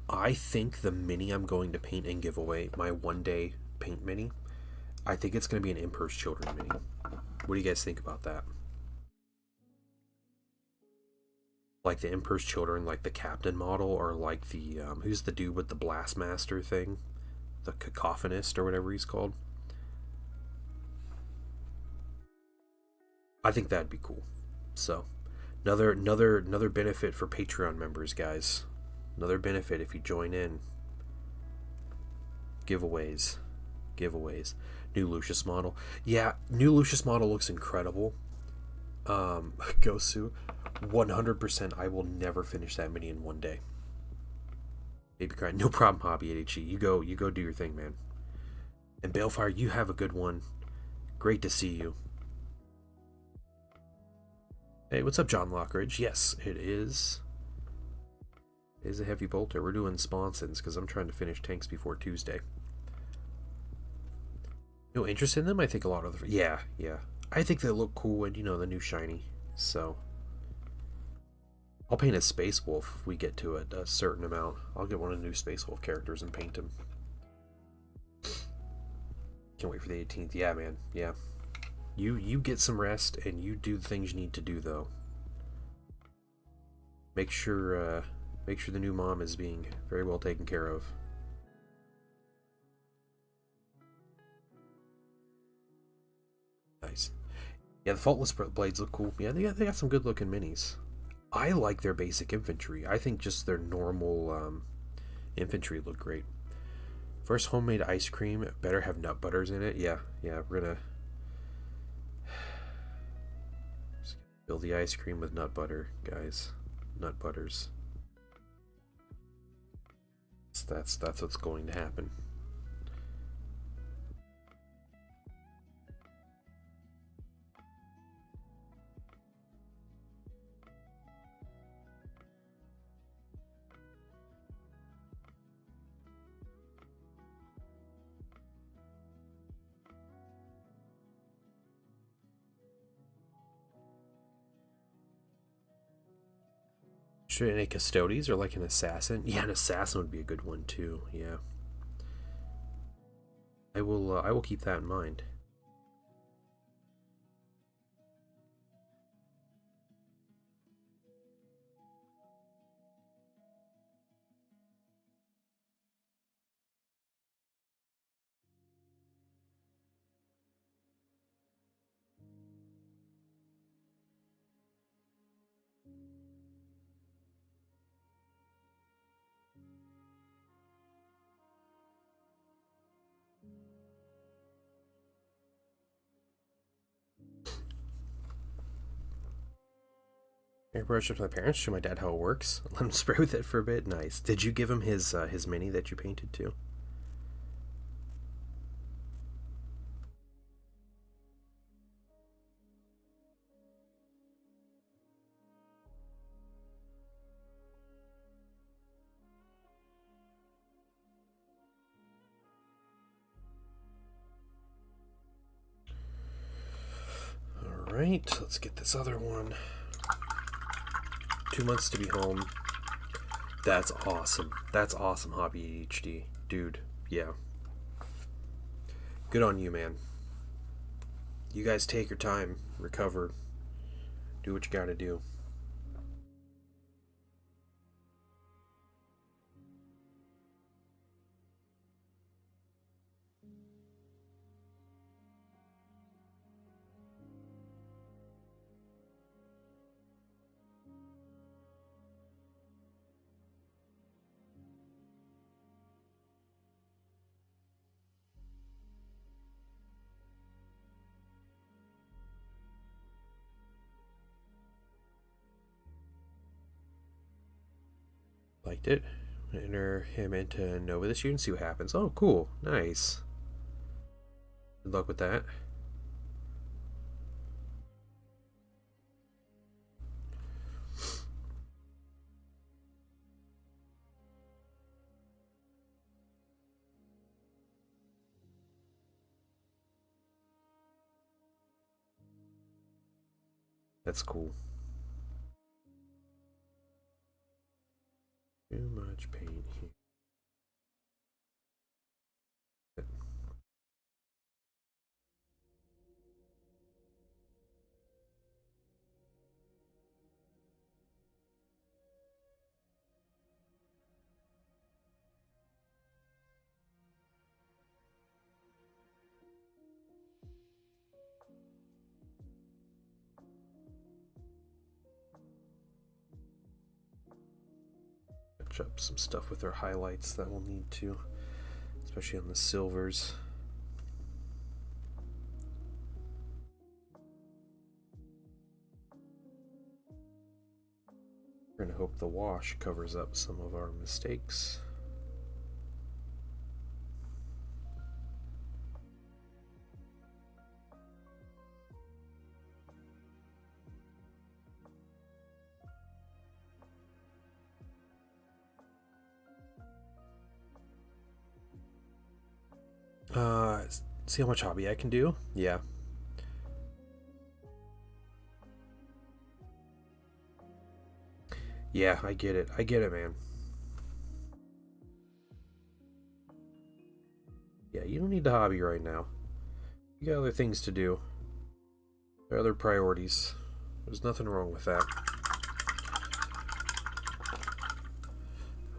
I think the mini I'm going to paint and give away, my 1-day paint mini, I think it's gonna be an Emperor's Children mini. What do you guys think about that? Like the Emperor's Children, like the Captain model, or like the who's the dude with the Blastmaster thing, the Cacophonist or whatever he's called. I think that'd be cool. So, another benefit for Patreon members, guys. Another benefit if you join in. Giveaways, giveaways. New Lucius model. Yeah, new Lucius model looks incredible. Gosu, 100%. I will never finish that mini in 1 day. Baby cry, no problem. Hobby ADHD. You go do your thing, man. And Balefire, you have a good one. Great to see you. Hey, what's up, John Lockridge? Yes, it is. It is a heavy bolter. We're doing sponsons because I'm trying to finish tanks before Tuesday. No interest in them? I think a lot of the... Yeah. I think they look cool and, the new shiny. So, I'll paint a Space Wolf if we get to it a certain amount. I'll get one of the new Space Wolf characters and paint him. Can't wait for the 18th. Yeah, man. Yeah. You get some rest and you do the things you need to do, though. Make sure the new mom is being very well taken care of. Nice. Yeah, the Faultless Blades look cool. Yeah, they got some good looking minis. I like their basic infantry. I think just their normal infantry look great. First homemade ice cream better have nut butters in it. Yeah, we're gonna fill the ice cream with nut butter, guys. Nut butters. That's what's going to happen. Should any Custodes or like an assassin? Yeah, an assassin would be a good one too. Yeah, I will keep that in mind. Airbrush up to my parents, show my dad how it works. Let him spray with it for a bit. Nice. Did you give him his mini that you painted too? Alright, let's get this other one. 2 months to be home. That's awesome. That's awesome, Hobby ADHD. Dude, yeah. Good on you, man. You guys take your time, recover, do what you gotta do. Liked it. Enter him into Nova this year and see what happens. Oh, cool. Nice. Good luck with that. That's cool. Too much paint here. Touch up some stuff with our highlights that we'll need to, especially on the silvers. We're going to hope the wash covers up some of our mistakes. See how much hobby I can do? Yeah. Yeah, I get it. I get it, man. Yeah, you don't need the hobby right now. You got other things to do. There are other priorities. There's nothing wrong with that.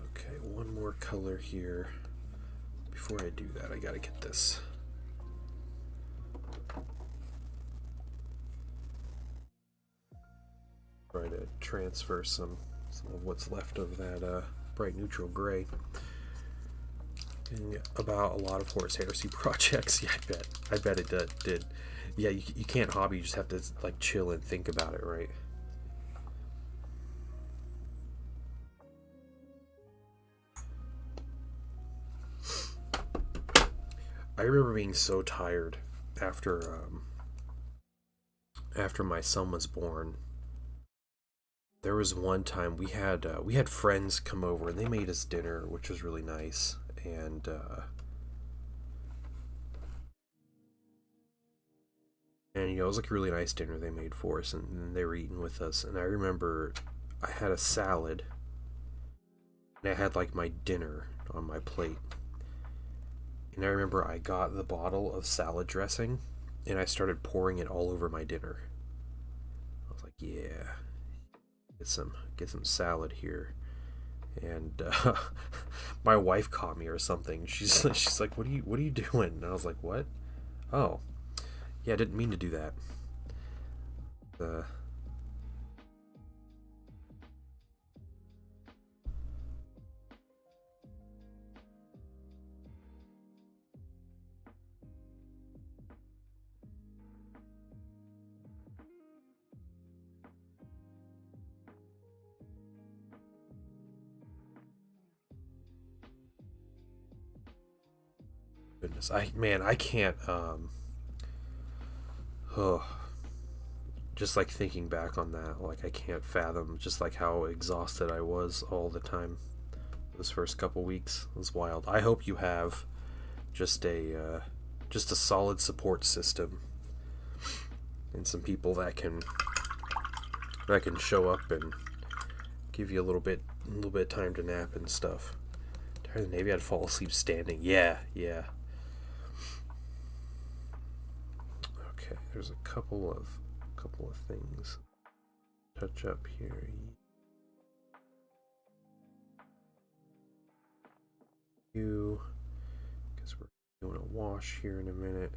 Okay, one more color here. Before I do that, I gotta get this. Try to transfer some of what's left of that bright neutral gray. And about a lot of Horus Heresy projects. Yeah, I bet it did. Yeah, you can't hobby, you just have to like chill and think about it, right? I remember being so tired after my son was born. There was one time we had friends come over and they made us dinner, which was really nice. And you know, it was like a really nice dinner they made for us, and they were eating with us. And I remember I had a salad, and I had like my dinner on my plate. And I remember I got the bottle of salad dressing, and I started pouring it all over my dinner. I was like, yeah, get some salad here. And my wife caught me or something. She's like, what are you doing? And I was like, what? Oh, yeah, I didn't mean to do that. Goodness, I can't oh, just like thinking back on that, like I can't fathom just like how exhausted I was all the time. Those first couple weeks it was wild. I hope you have just a solid support system and some people that can show up and give you a little bit of time to nap and stuff. Maybe I'd fall asleep standing. Yeah. Okay, there's a couple of things. Touch up here. Because we're doing a wash here in a minute.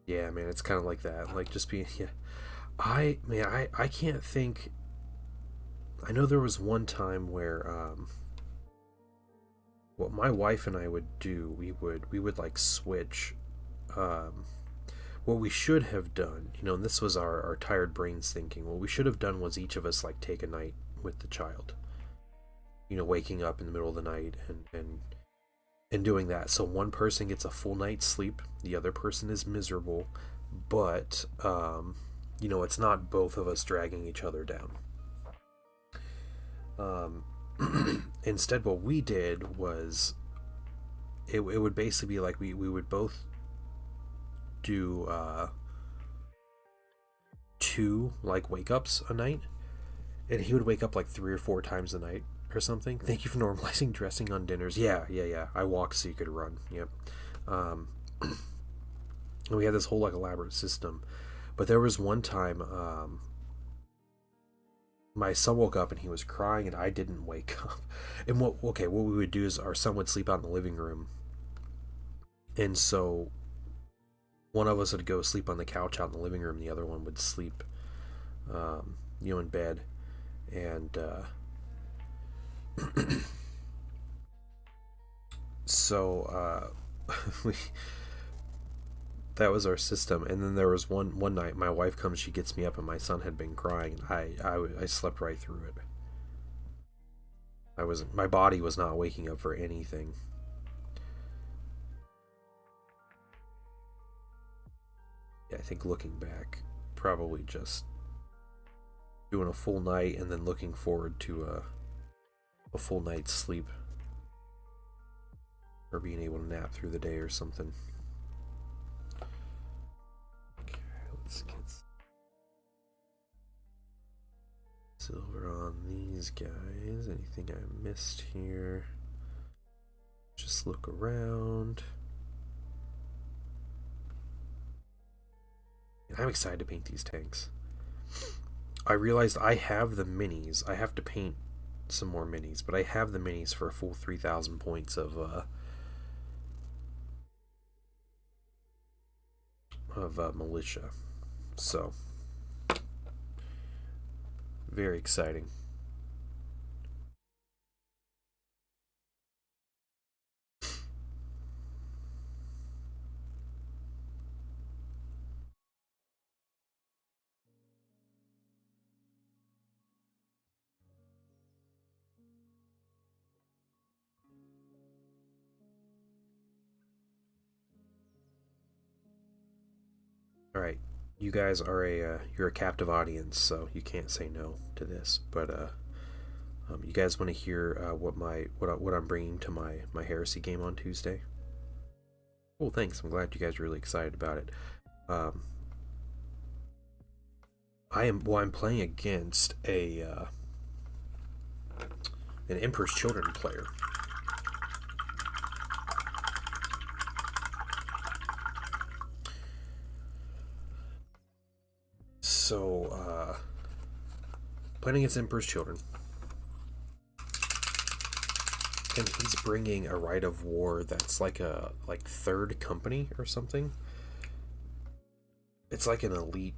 Yeah, man, it's kind of like that. Like just being, yeah. I can't think. I know there was one time where what my wife and I would do, we would like switch. What we should have done, you know, and this was our tired brains thinking, what we should have done was each of us like take a night with the child, you know, waking up in the middle of the night and doing that. So one person gets a full night's sleep, the other person is miserable, but you know, it's not both of us dragging each other down. Instead, what we did was it would basically be like we would both do 2 like wake ups a night, and he would wake up like 3 or 4 times a night or something. Thank you for normalizing dressing on dinners. Yeah. I walk so you could run. Yep. And we had this whole like elaborate system, but there was one time my son woke up and he was crying and I didn't wake up. And what we would do is our son would sleep out in the living room, and so one of us would go sleep on the couch out in the living room, and the other one would sleep in bed. And so we that was our system. And then there was one night my wife comes, she gets me up, and my son had been crying, and I slept right through it. My body was not waking up for anything. Yeah, I think looking back, probably just doing a full night and then looking forward to a full night's sleep, or being able to nap through the day or something. Okay, let's get silver on these guys. Anything I missed here? Just look around. I'm excited to paint these tanks. I realized I have the minis. I have to paint some more minis, but I have the minis for a full 3,000 points of militia. So, very exciting. Alright, you guys are you're a captive audience, so you can't say no to this. But you guys want to hear what I'm bringing to my Heresy game on Tuesday? Cool, thanks. I'm glad you guys are really excited about it. I'm playing against an Emperor's Children player. So, playing against Emperor's Children. And he's bringing a Rite of War that's like a third company or something. It's like an elite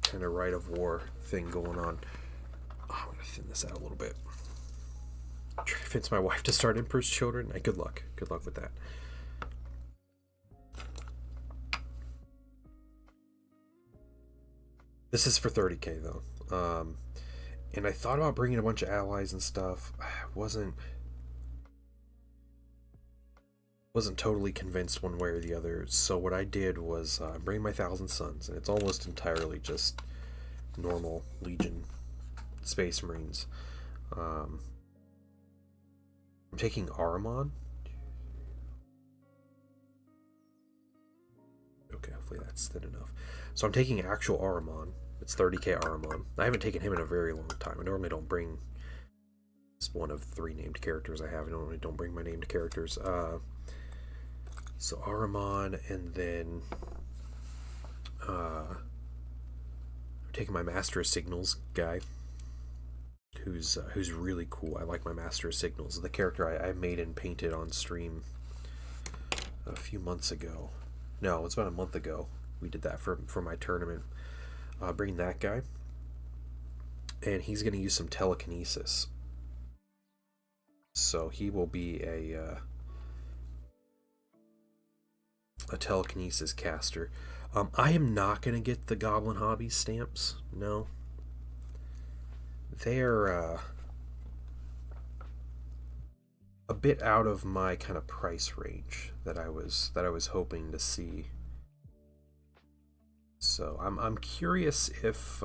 kind of Rite of War thing going on. Oh, I'm gonna thin this out a little bit. Try to convince my wife to start Emperor's Children. Good luck. Good luck with that. This is for 30k though. And I thought about bringing a bunch of allies and stuff. I wasn't totally convinced one way or the other. So what I did was bring my 1,000 Suns, and it's almost entirely just normal Legion Space Marines. I'm taking Ahriman. Okay, hopefully that's thin enough. So I'm taking actual Ahriman. It's 30k Ahriman. I haven't taken him in a very long time. I normally don't bring... It's one of 3 named characters I have. I normally don't bring my named characters. So Ahriman, and then... I'm taking my Master of Signals guy, who's really cool. I like my Master of Signals. The character I made and painted on stream a few months ago. No, it's about a month ago. We did that for my tournament. Bring that guy, and he's going to use some telekinesis. So he will be a telekinesis caster. I am not going to get the Goblin Hobby stamps. No, they're a bit out of my kind of price range that I was hoping to see. So I'm curious if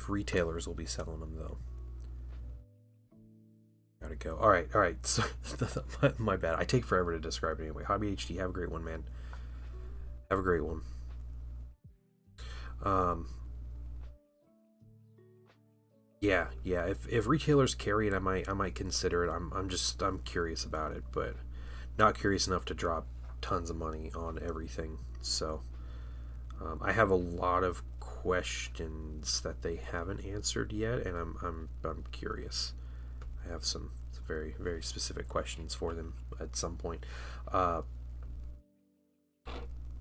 retailers will be selling them though. Gotta go. All right, all right. So, my bad. I take forever to describe it anyway. Hobby HD, have a great one, man. Have a great one. Um, yeah, yeah. If retailers carry it, I might consider it. I'm curious about it, but not curious enough to drop tons of money on everything. So, I have a lot of questions that they haven't answered yet, and I'm curious. I have some very very specific questions for them at some point. Uh,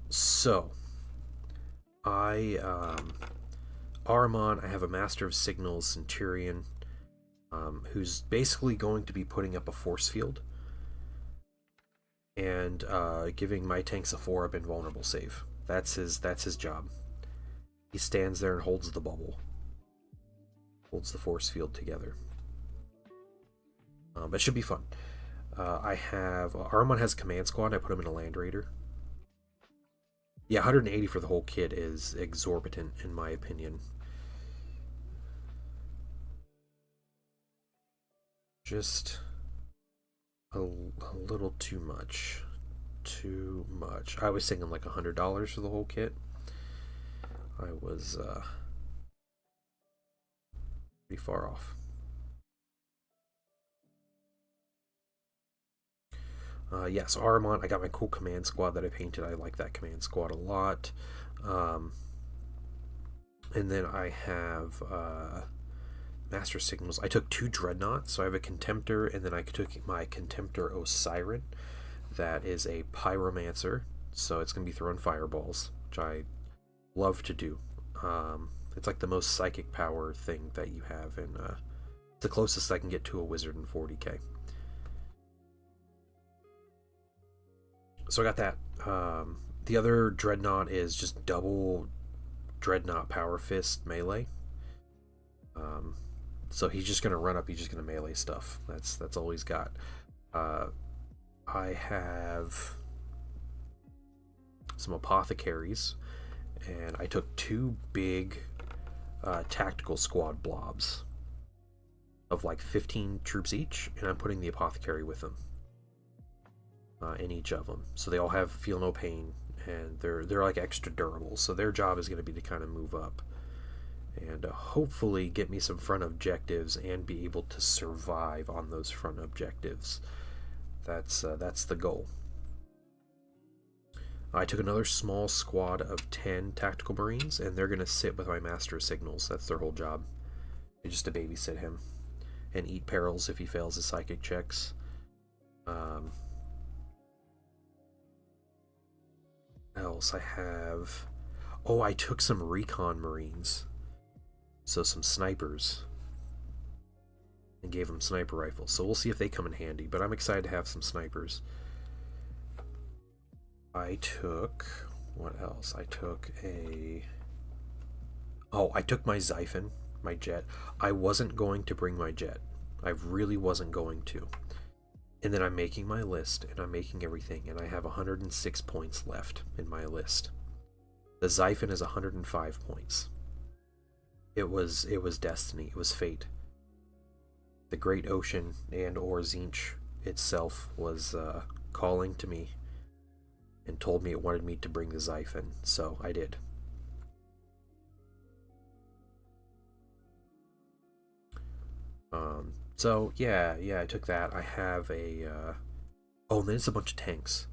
so I Aramon, I have a Master of Signals Centurion, who's basically going to be putting up a force field and giving my tanks a 4-up invulnerable save. That's his job. He stands there and holds the bubble, holds the force field together. It should be fun. I have Aramon has command squad. I put him in a Land Raider. Yeah, 180 for the whole kit is exorbitant in my opinion. Just a little too much. Too much. I was thinking like $100 for the whole kit. I was pretty far off. Yes, Aramon. I got my cool command squad that I painted. I like that command squad a lot. Um, and then I have Master Signals. I took 2 Dreadnoughts. So I have a Contemptor, and then I took my Contemptor Osiren. That is a Pyromancer. So it's going to be throwing fireballs, which I love to do. It's like the most psychic power thing that you have, and the closest I can get to a wizard in 40k. So I got that. The other Dreadnought is just double Dreadnought Power Fist melee. So he's just gonna run up. He's just gonna melee stuff. That's all he's got. I have some apothecaries, and I took 2 big tactical squad blobs of like 15 troops each, and I'm putting the apothecary with them. In each of them, so they all have feel no pain, and they're like extra durable. So their job is going to be to kind of move up and hopefully get me some front objectives and be able to survive on those front objectives. That's the goal. I took another small squad of 10 tactical marines, and they're going to sit with my Master of Signals. That's their whole job, just to babysit him and eat perils if he fails his psychic checks. Else I have, I took some recon marines, so some snipers, and gave them sniper rifles. So we'll see if they come in handy, but I'm excited to have some snipers. I took, what else? I took I took my Xiphon, my jet. I wasn't going to bring my jet. I really wasn't going to. And then I'm making my list, and I'm making everything, and I have 106 points left in my list. The Xiphon is 105 points. It was destiny. It was fate. The great ocean and or Tzeentch itself was calling to me and told me it wanted me to bring the Xiphon, so I did. So yeah, I took that. I have a and then it's a bunch of tanks.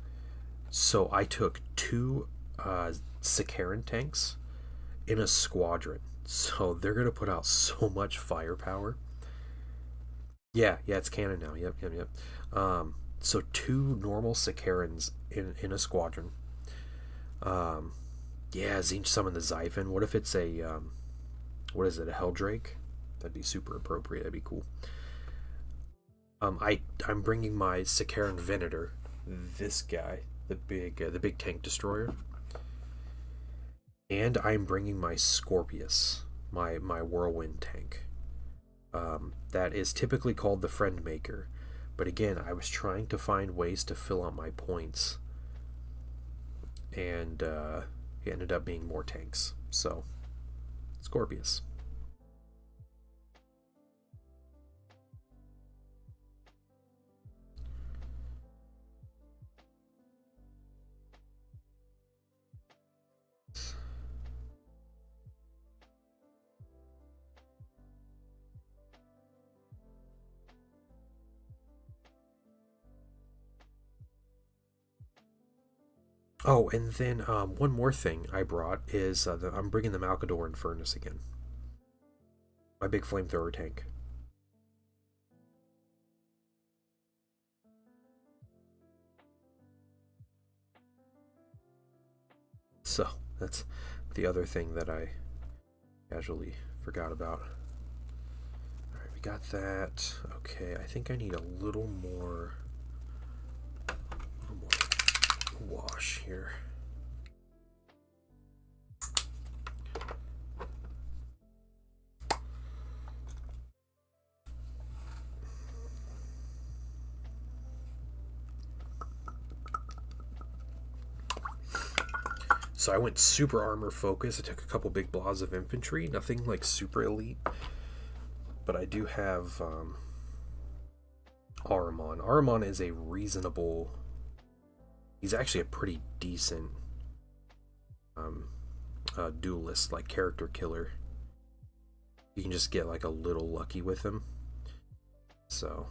So I took 2 Sicaran tanks in a squadron. So they're gonna put out so much firepower. Yeah, it's canon now. Yep. So 2 normal Sicarans in a squadron. Tzeentch summoned the Xiphon. What if it's a what is it? A Helldrake? That'd be super appropriate. That'd be cool. I'm bringing my Sicaran Venator, this guy, the big tank destroyer, and I'm bringing my Scorpius, my whirlwind tank. That is typically called the Friend Maker, but again, I was trying to find ways to fill out my points, and it ended up being more tanks. So, Scorpius. Oh, and then one more thing I brought is I'm bringing the Malcador Infernus again. My big flamethrower tank. So that's the other thing that I casually forgot about. Alright, we got that. Okay, I think I need a little more wash here. So I went super armor focus. I took a couple big blobs of infantry, nothing like super elite, but I do have Ahriman. Ahriman is a reasonable. He's actually a pretty decent duelist, like character killer. You can just get like a little lucky with him. So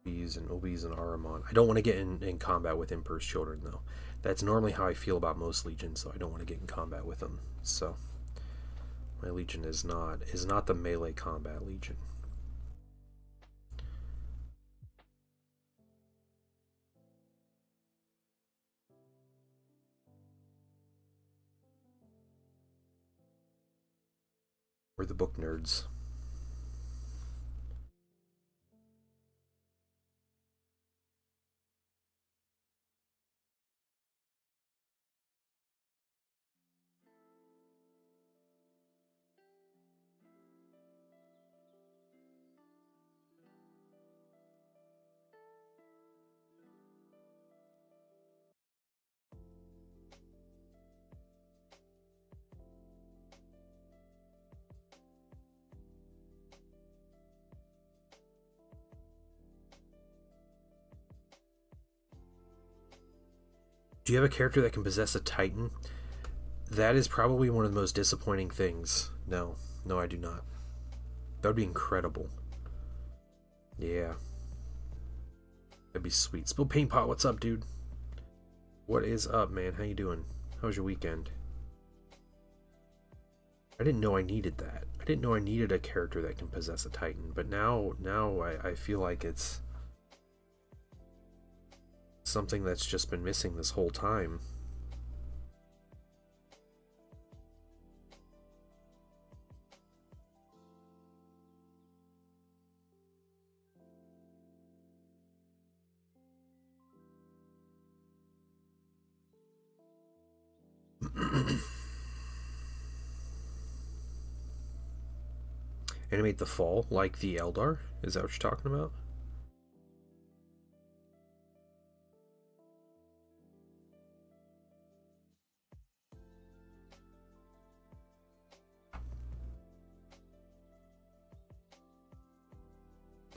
Obi's and Ahriman. I don't want to get in combat with Emperor's Children though. That's normally how I feel about most legions, so I don't want to get in combat with them. So my legion is not the melee combat legion. We're the book nerds. Do you have a character that can possess a Titan? That is probably one of the most disappointing things. No, I do not. That would be incredible. Yeah. That'd be sweet. Spill Paint Pot, what's up, dude? What is up, man? How you doing? How was your weekend? I didn't know I needed that. I didn't know I needed a character that can possess a Titan, but now I feel like it's something that's just been missing this whole time. Animate the fall like the Eldar? Is that what you're talking about?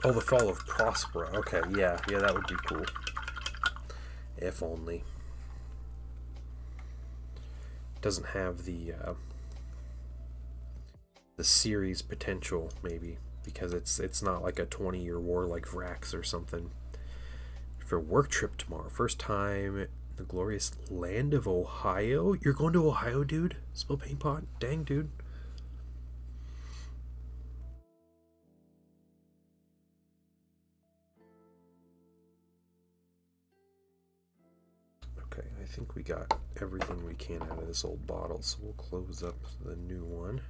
Oh, the fall of Prospera. Okay, yeah, that would be cool. If only. Doesn't have the series potential, maybe, because it's not like a 20-year war like Vrax or something. For work trip tomorrow, first time the glorious land of Ohio. You're going to Ohio, dude? Spill Paint Pot? Dang, dude. Okay, I think we got everything we can out of this old bottle, so we'll close up the new one.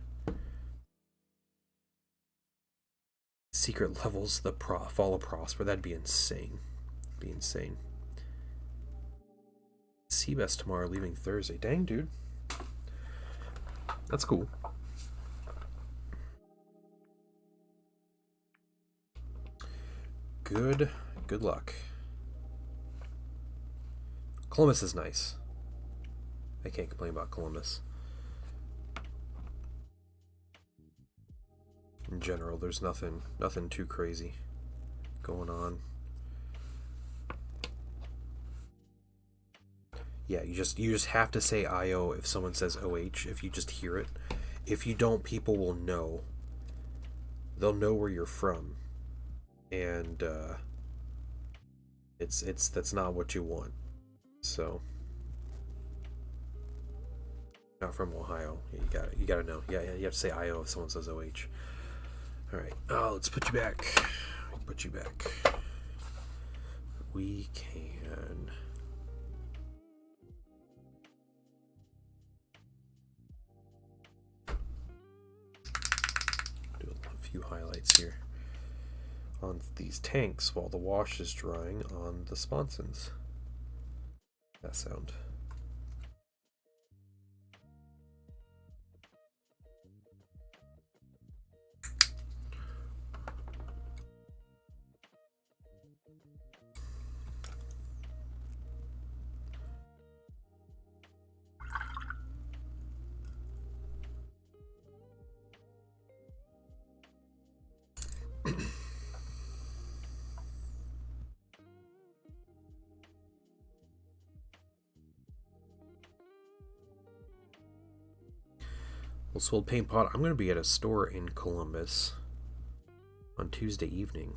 Secret levels, the fall of Prosper. That'd be insane. Be insane. Seabest tomorrow, leaving Thursday. Dang, dude. That's cool. Good luck. Columbus is nice. I can't complain about Columbus. In general, there's nothing too crazy going on. Yeah, you just have to say IO if someone says OH, if you just hear it. If you don't, people will know. They'll know where you're from. And It's that's not what you want. So, not from Ohio. Yeah, you gotta know. Yeah, you have to say IO if someone says OH. All right. Oh, let's put you back. Put you back. We can. Do a few highlights here on these tanks while the wash is drying on the sponsons. That sound. Well, Sold Paint Pot, I'm going to be at a store in Columbus on Tuesday evening.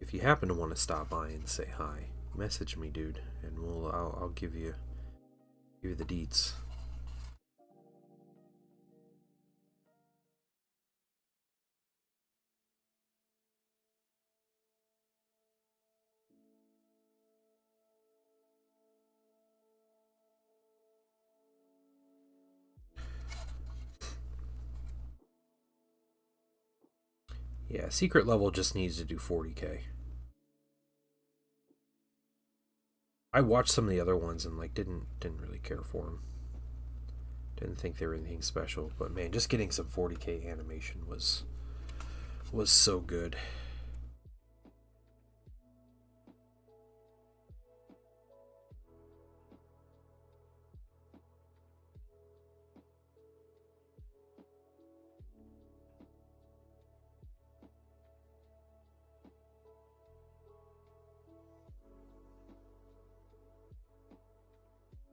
If you happen to want to stop by and say hi, message me, dude, and I'll give you the deets. Yeah, secret level just needs to do 40k. I watched some of the other ones and like didn't really care for them. Didn't think they were anything special, but man, just getting some 40k animation was so good.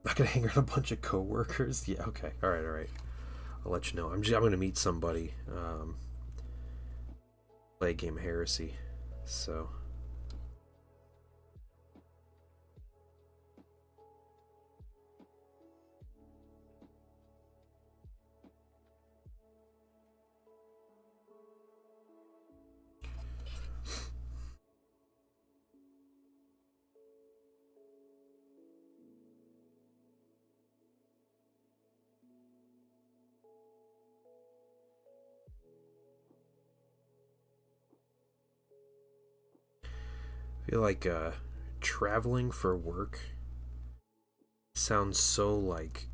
Not gonna hang around a bunch of co-workers. Yeah, okay, all right. I'll let you know. I'm gonna meet somebody. Play a game of Heresy, so. I feel like traveling for work sounds so like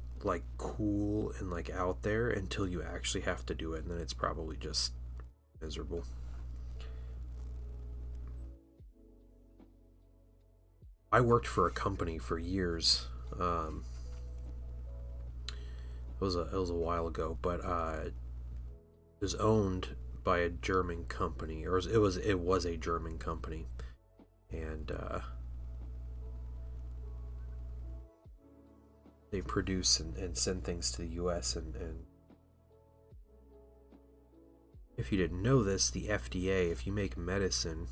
cool and like out there until you actually have to do it, and then it's probably just miserable. I worked for a company for years. It was a while ago, but it was owned by a German company, or it was a German company, and they produce and send things to the U.S. and if you didn't know this, the FDA, if you make medicine,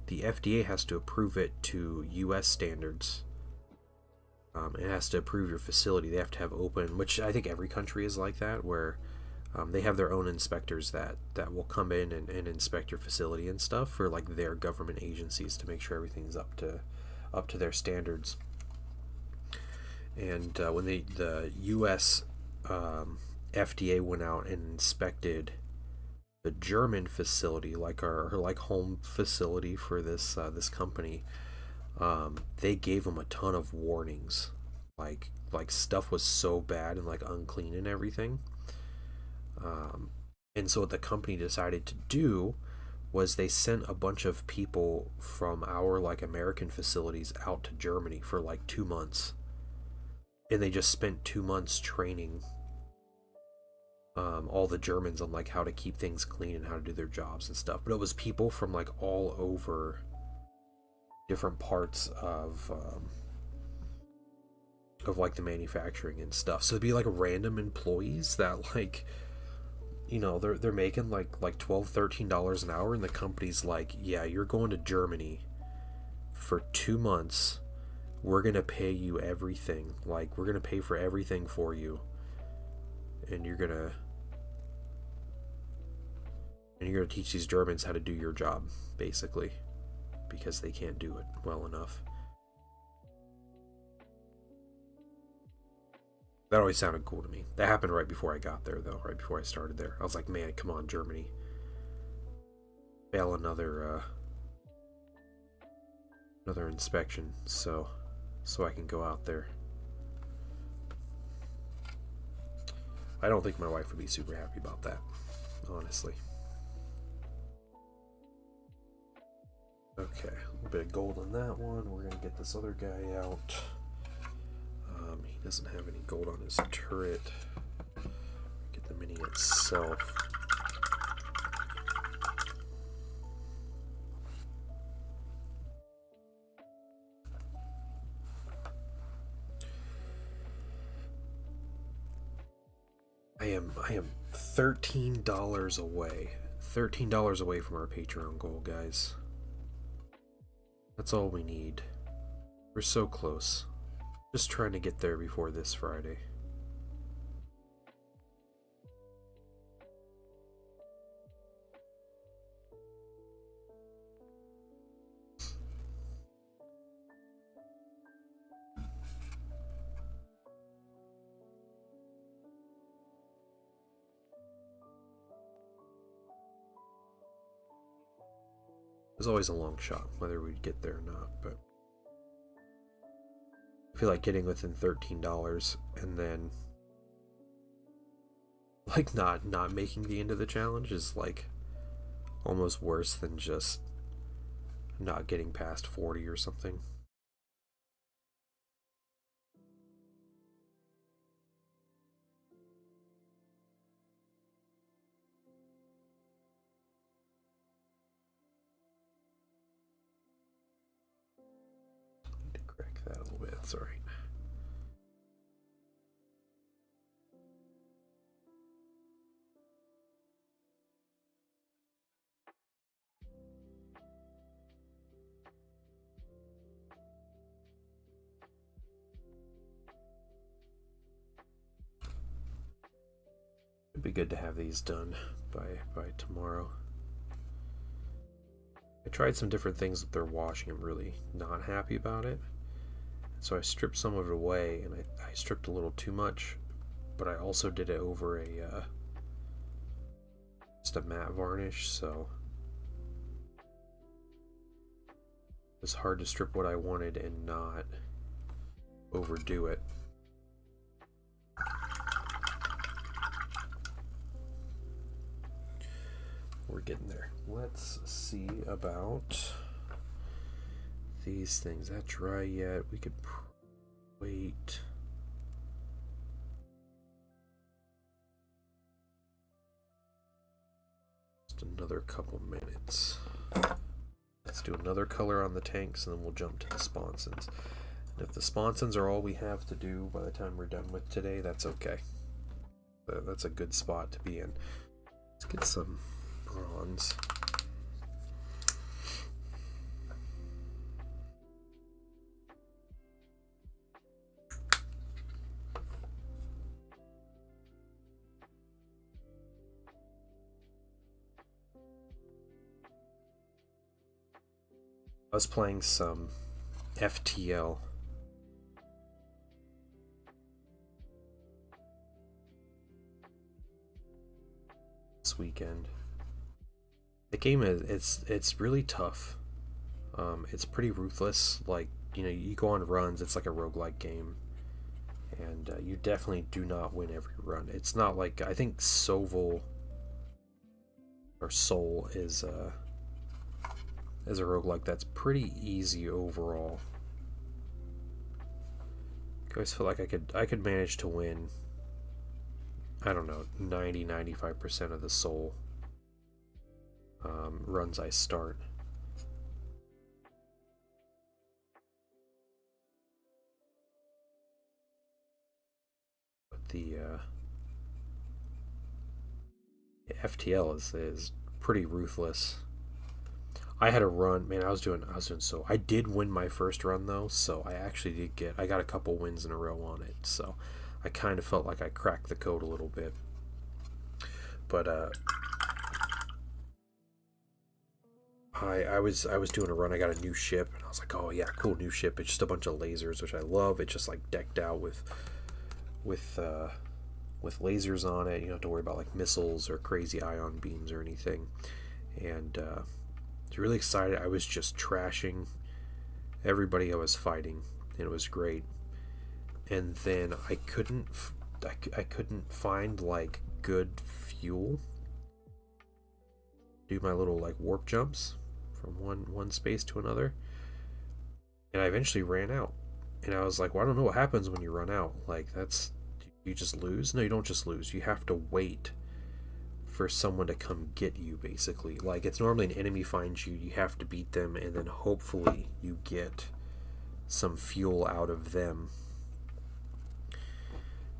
the FDA has to approve it to U.S. standards. It has to approve your facility. They have to have open, which I think every country is like that, where they have their own inspectors that will come in and inspect your facility and stuff for like their government agencies to make sure everything's up to their standards. And when the U.S. FDA went out and inspected the German facility, like her like home facility for this company, they gave them a ton of warnings, like stuff was so bad and like unclean and everything. And so what the company decided to do was they sent a bunch of people from our like American facilities out to Germany for like 2 months, and they just spent 2 months training all the Germans on like how to keep things clean and how to do their jobs and stuff. But it was people from like all over different parts of like the manufacturing and stuff. So it'd be like random employees that like, you know, they're making like $12-13 an hour, and the company's like, yeah, you're going to Germany for 2 months, we're gonna pay you everything. Like, we're gonna pay for everything for you, and you're gonna teach these Germans how to do your job, basically, because they can't do it well enough. That always sounded cool to me. That happened right before I got there, though. Right before I started there, I was like, man, come on, Germany, fail another inspection, so I can go out there. I don't think my wife would be super happy about that, honestly. Okay, a little bit of gold on that one. We're gonna get this other guy out. He doesn't have any gold on his turret. Get the mini itself. I am $13 away. $13 away from our Patreon goal, guys. That's all we need. We're so close. Just trying to get there before this Friday. It's always a long shot, whether we'd get there or not, but I feel like getting within $13 and then like not making the end of the challenge is like almost worse than just not getting past 40 or something. Need to correct that a little bit, it's alright. It'd be good to have these done by tomorrow. I tried some different things with their washing. I'm really not happy about it. So I stripped some of it away, and I stripped a little too much, but I also did it over a just a matte varnish, so it was hard to strip what I wanted and not overdo it. We're getting there. Let's see about these things. That dry yet? We could wait. Just another couple minutes. Let's do another color on the tanks and then we'll jump to the sponsons. And if the sponsons are all we have to do by the time we're done with today, that's okay. That's a good spot to be in. Let's get some bronze. I was playing some FTL. This weekend. The game it's really tough. It's pretty ruthless. Like, you know, you go on runs. It's like a roguelike game, and you definitely do not win every run. It's not like, I think Soul is a roguelike that's pretty easy overall. I always feel like I could manage to win, I don't know, 90-95% of the Soul runs I start. But the FTL is pretty ruthless. I had a run, man. I was doing so. I did win my first run though, so I actually did get. I got a couple wins in a row on it, so I kind of felt like I cracked the code a little bit. But I was doing a run. I got a new ship, and I was like, oh yeah, cool new ship. It's just a bunch of lasers, which I love. It's just like decked out with lasers on it. You don't have to worry about like missiles or crazy ion beams or anything. And I was really excited. I was just trashing everybody I was fighting, and it was great. And then I couldn't find like good fuel. Do my little like warp jumps from one space to another, and I eventually ran out. And I was like, well, I don't know what happens when you run out. Like, that's, you just lose? No, you don't just lose. You have to wait for someone to come get you, basically. Like, it's normally an enemy finds you, you have to beat them, and then hopefully you get some fuel out of them.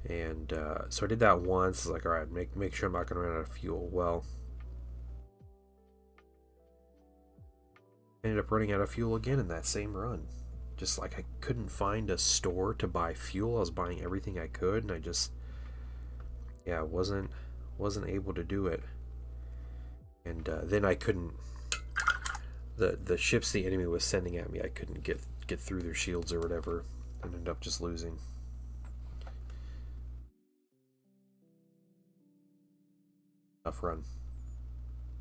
And so I did that once. Like, all right, make sure I'm not going to run out of fuel. Well, I ended up running out of fuel again in that same run. Just like I couldn't find a store to buy fuel. I was buying everything I could, and I just, yeah, wasn't able to do it. And then I couldn't, the ships the enemy was sending at me, I couldn't get through their shields or whatever, and ended up just losing. Tough run.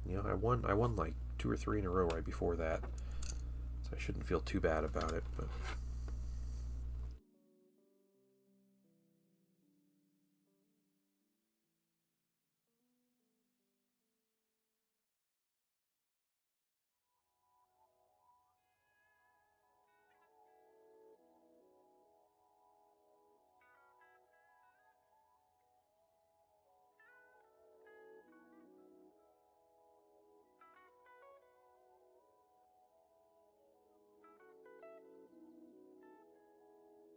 You know, I won like 2 or 3 in a row right before that, so I shouldn't feel too bad about it. But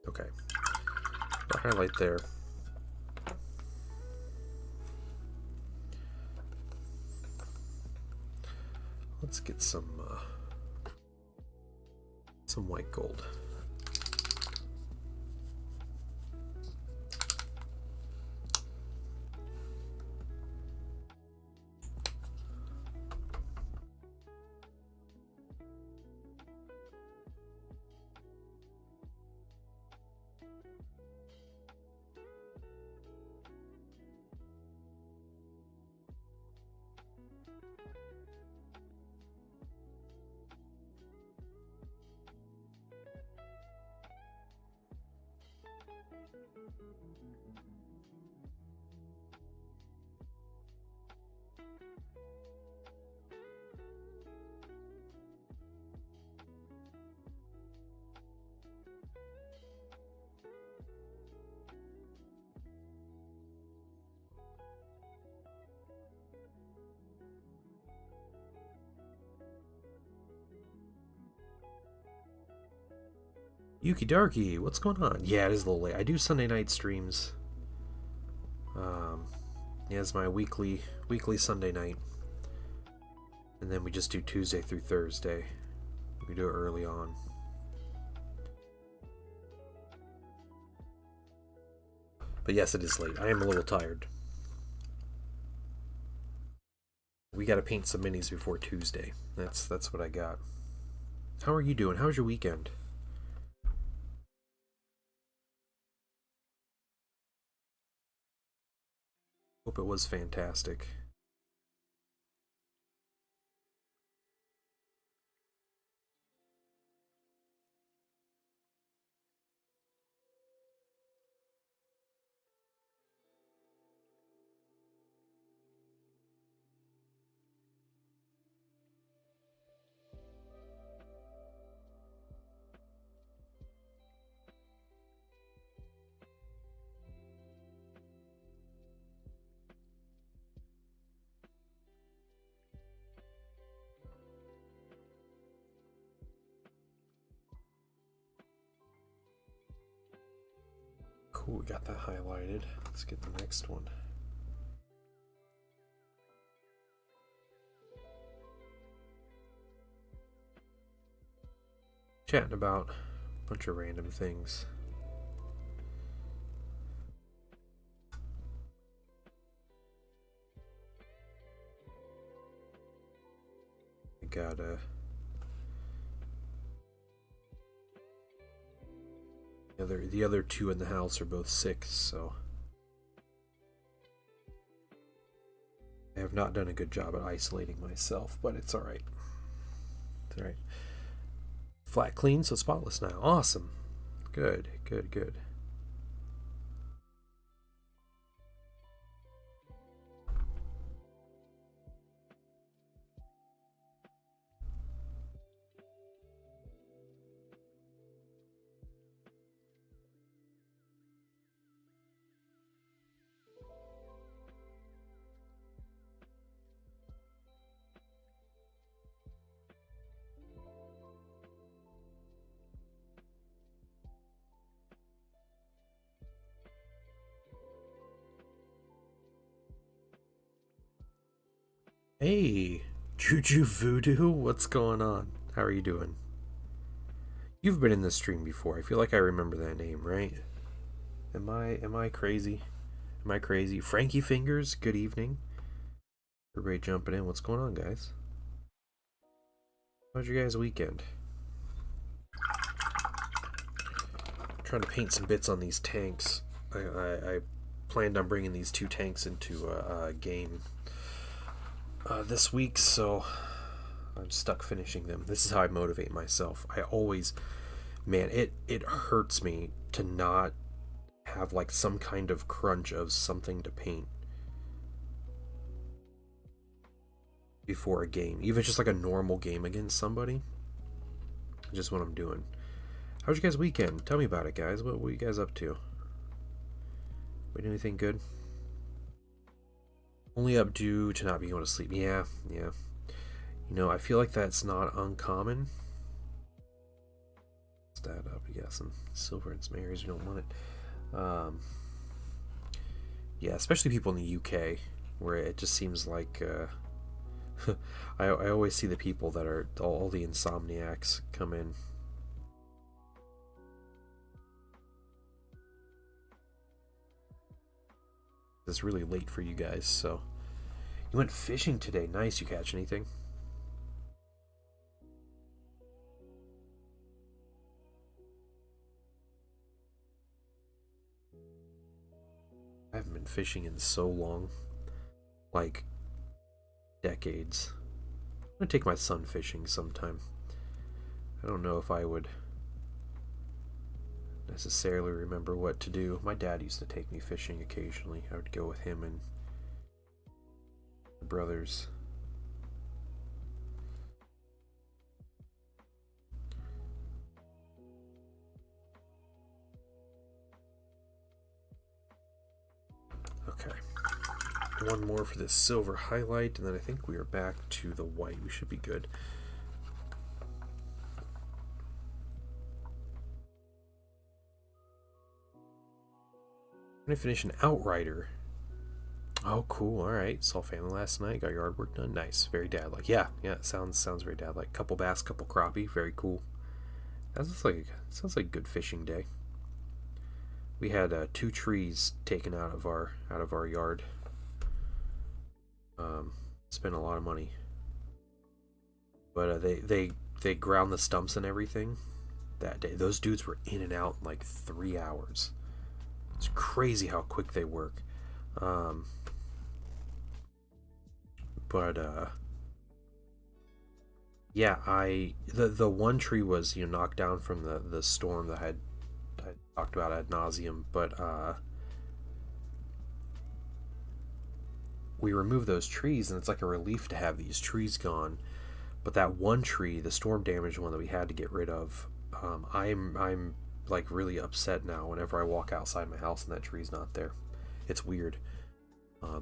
okay, I'll highlight there. Let's get some white gold. Yuki Darky, what's going on? Yeah, it is a little late. I do Sunday night streams. Yeah, it's my weekly Sunday night, and then we just do Tuesday through Thursday. We do it early on. But yes, it is late. I am a little tired. We got to paint some minis before Tuesday. That's what I got. How are you doing? How was your weekend? Hope it was fantastic. Cool, we got that highlighted. Let's get the next one. chatting about a bunch of random things. I got the other two in the house are both sick, so I have not done a good job at isolating myself, but it's alright. It's alright. Flat clean, so spotless now. Awesome. Good, good, good. Hey, Juju Voodoo, what's going on? How are you doing? You've been in this stream before. I feel like I remember that name, right? Am I crazy? Am I crazy? Frankie Fingers, good evening. Everybody jumping in. What's going on, guys? How's your guys' weekend? I'm trying to paint some bits on these tanks. I planned on bringing these two tanks into a game this week, so I'm stuck finishing them. This is how I motivate myself. I always, man, it hurts me to not have like some kind of crunch of something to paint before a game, even just like a normal game against somebody. Just what I'm doing. How's your guys' weekend? Tell me about it, guys. What were you guys up to? We do anything good? Only up due to not being able to sleep. Yeah. You know, I feel like that's not uncommon. Stat up. You got some silver and some areas you don't want it. Yeah, especially people in the UK, where it just seems like I always see the people that are all the insomniacs come in. It's really late for you guys, so you went fishing today. Nice. You catch anything? I haven't been fishing in so long, like decades. I'm gonna take my son fishing sometime. I don't know if I would necessarily remember what to do. My dad used to take me fishing occasionally. I would go with him and my brothers. Okay. One more for this silver highlight, and then I think we are back to the white. We should be good. I'm gonna finish an Outrider. Oh, cool. All right. Saw family last night. Got yard work done. Nice. Very dad-like. Yeah. Sounds very dad-like. Couple bass, couple crappie. Very cool. That sounds like a good fishing day. We had 2 trees taken out of our yard. Spent a lot of money, but they ground the stumps and everything that day. Those dudes were in and out in like 3 hours. It's crazy how quick they work. Yeah, the one tree was knocked down from the storm that I talked about ad nauseum, but we removed those trees, and it's like a relief to have these trees gone. But that one tree, the storm damaged one that we had to get rid of, I'm like really upset now whenever I walk outside my house and that tree's not there. It's weird.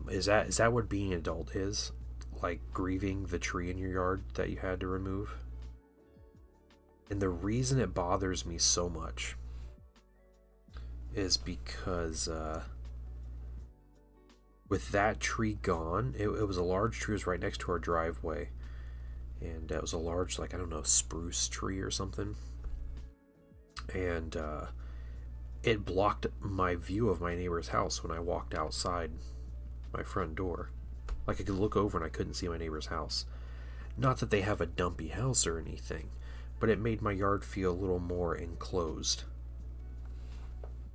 Is that what being an adult is? Like grieving the tree in your yard that you had to remove? And the reason it bothers me so much is because with that tree gone, it was a large tree. It was right next to our driveway, and it was a large, like, I don't know, spruce tree or something. and it blocked my view of my neighbor's house when I walked outside my front door. Like, I could look over and I couldn't see my neighbor's house. Not that they have a dumpy house or anything, but it made my yard feel a little more enclosed.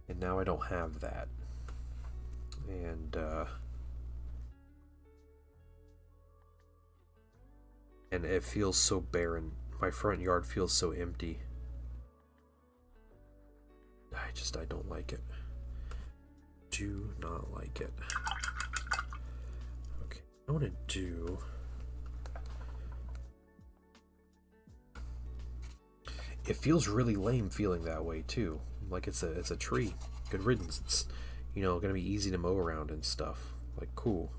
And now I don't have that. And it feels so barren. My front yard feels so empty. I don't like it. Do not like it. Okay, I want to do... It feels really lame feeling that way too. Like it's a tree. Good riddance. It's, you know, gonna be easy to mow around and stuff. Like, cool.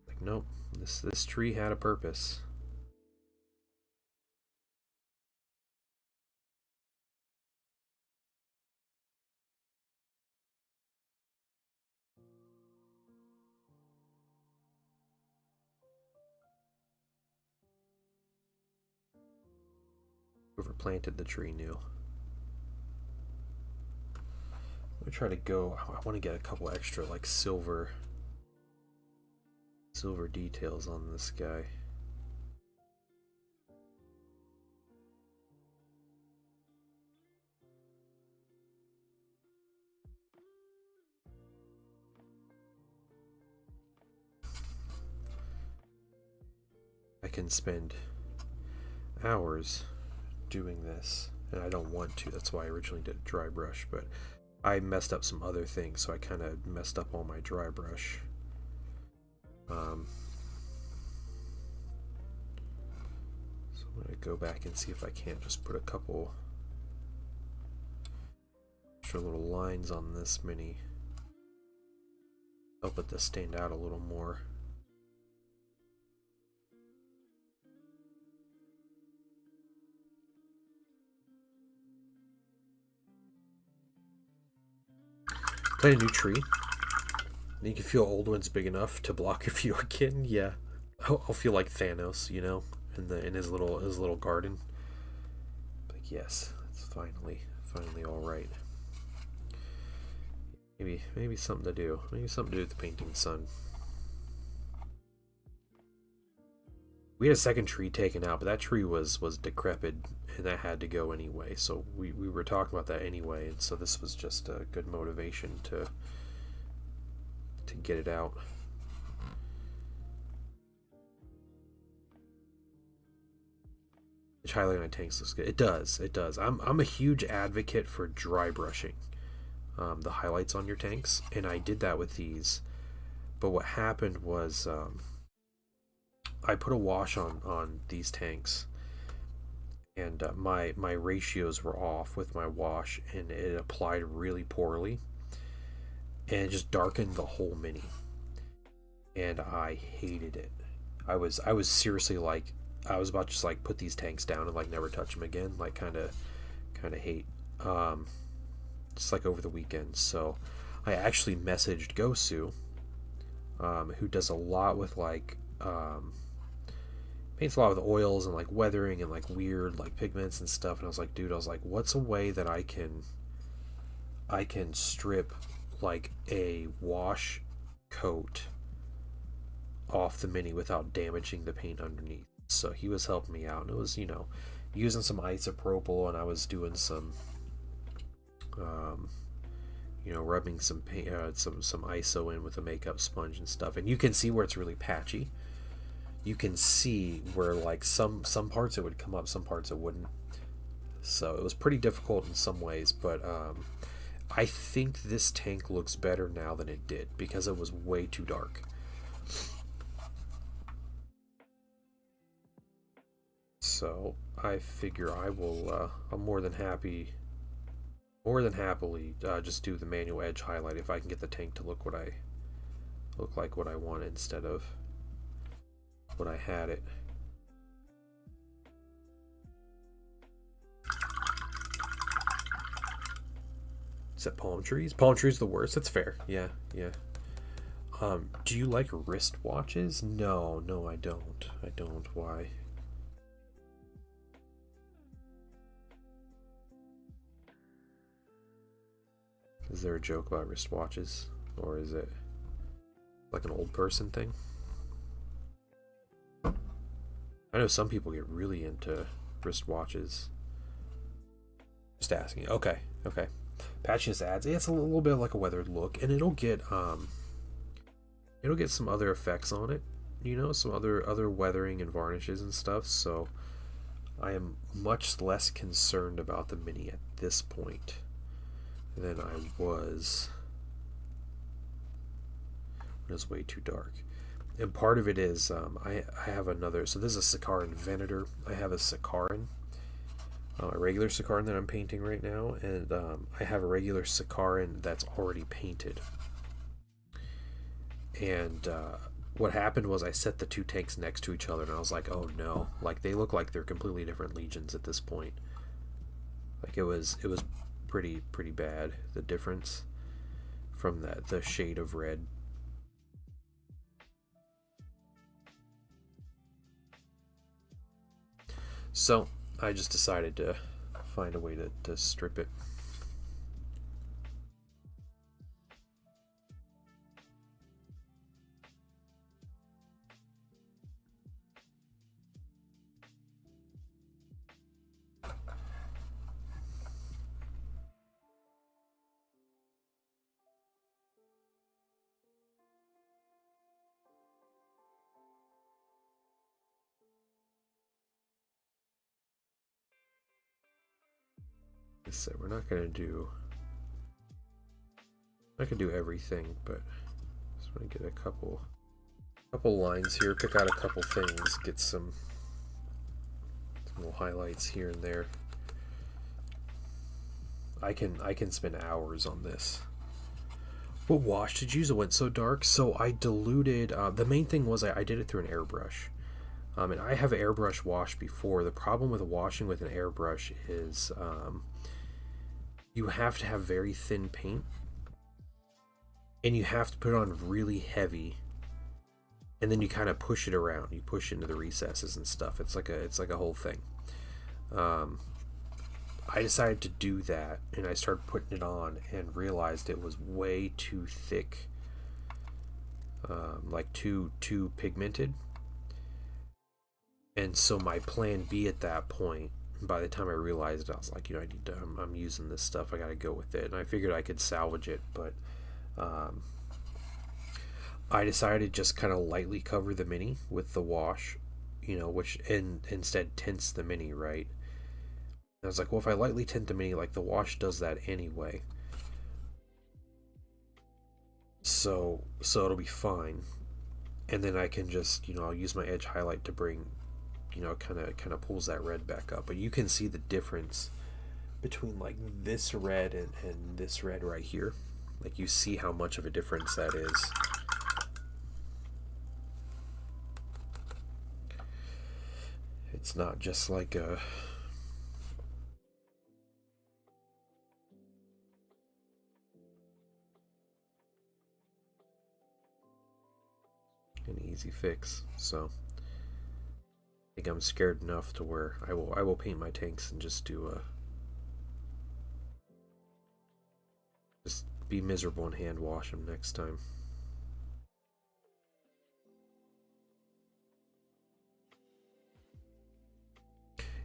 Like, nope. This tree had a purpose. Whoever planted the tree knew. I'm gonna try to go. I want to get a couple extra like silver details on this guy. I can spend hours doing this, and I don't want to. That's why I originally did a dry brush, but I messed up some other things, so I kind of messed up all my dry brush. So I'm going to go back and see if I can't just put a couple extra little lines on this mini. Help it to stand out a little more. Plant a new tree. You can feel old ones big enough to block your view again. Yeah, I'll feel like Thanos, you know, in his little garden. But yes, it's finally all right. Maybe something to do. Maybe something to do with the painting sun. We had a second tree taken out, but that tree was decrepit, and that had to go anyway. So we were talking about that anyway, and so this was just a good motivation to get it out. The highlight on tanks looks good. It does. I'm a huge advocate for dry brushing the highlights on your tanks, and I did that with these. But what happened was I put a wash on these tanks, and my ratios were off with my wash, and it applied really poorly, and it just darkened the whole mini, and I hated it. I was seriously like, I was about to just like put these tanks down and like never touch them again, like kind of hate, just like over the weekend. So I actually messaged Gosu, who does a lot with like paints a lot with oils and like weathering and like weird like pigments and stuff, and I was like, dude, what's a way that I can strip like a wash coat off the mini without damaging the paint underneath? So he was helping me out, and it was, you know, using some isopropyl, and I was doing some you know, rubbing some paint, some ISO in with a makeup sponge and stuff, and you can see where it's really patchy. You can see where like some parts it would come up, some parts it wouldn't. So it was pretty difficult in some ways, but I think this tank looks better now than it did because it was way too dark. So I figure I will I'm more than happily just do the manual edge highlight if I can get the tank to look like what I want instead of what I had it. Except palm trees. Palm trees the worst. That's fair. Yeah. Do you like wristwatches? No, I don't. Why? Is there a joke about wristwatches? Or is it like an old person thing? I know some people get really into wristwatches. Just asking. Okay, okay. Patch just adds it's a little bit like a weathered look, and it'll get some other effects on it, you know, some other weathering and varnishes and stuff. So I am much less concerned about the Mini at this point than I was when it was way too dark. And part of it is I have another. So this is a Sakaran Venator. I have a Sakaran, a regular Sakaran that I'm painting right now, and I have a regular Sakaran that's already painted. And what happened was I set the two tanks next to each other, and I was like, oh no, like they look like they're completely different legions at this point. Like it was pretty bad, the difference from the shade of red. So I just decided to find a way to strip it. So we're not gonna do everything, but just want to get a couple lines here, pick out a couple things, get some little highlights here and there. I can spend hours on this. What wash did you use? It went so dark. So I diluted. The main thing was I did it through an airbrush. And I have airbrush wash before. The problem with washing with an airbrush is you have to have very thin paint, and you have to put it on really heavy, and then you kind of push it around. You push into the recesses and stuff. It's like a whole thing. I decided to do that, and I started putting it on and realized it was way too thick, like too pigmented. And so my plan B at that point, by the time I realized it, I was like, you know, I'm using this stuff, I gotta go with it. And I figured I could salvage it, but I decided to just kind of lightly cover the Mini with the wash, you know, which instead tints the Mini, right? And I was like, well, if I lightly tint the Mini, like the wash does that anyway, so it'll be fine. And then I can just, you know, I'll use my edge highlight to bring, you know, kind of pulls that red back up. But you can see the difference between like this red and this red right here. Like you see how much of a difference that is. It's not just like a an easy fix. So I think I'm scared enough to where I will paint my tanks and just do just be miserable and hand wash them next time.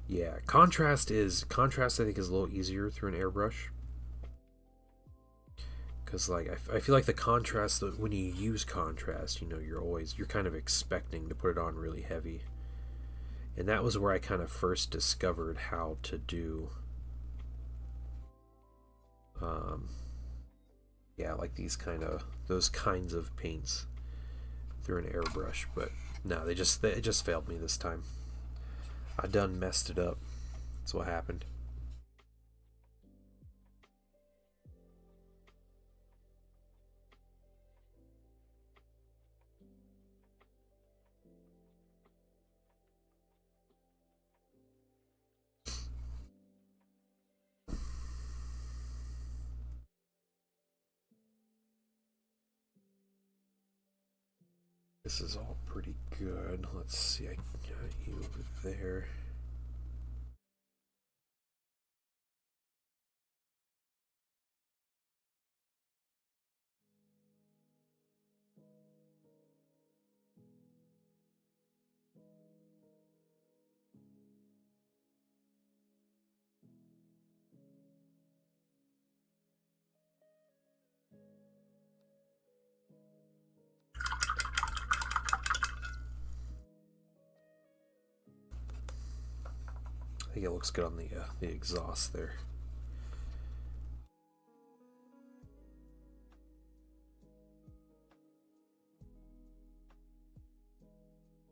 Yeah, contrast I think is a little easier through an airbrush, because like I feel like the contrast, when you use contrast, you know, you're kind of expecting to put it on really heavy, and that was where I kind of first discovered how to do yeah, like those kinds of paints through an airbrush. But no, it just failed me this time. I done messed it up. That's what happened. This is all pretty good. Let's see, I got you over there. I think it looks good on the exhaust there.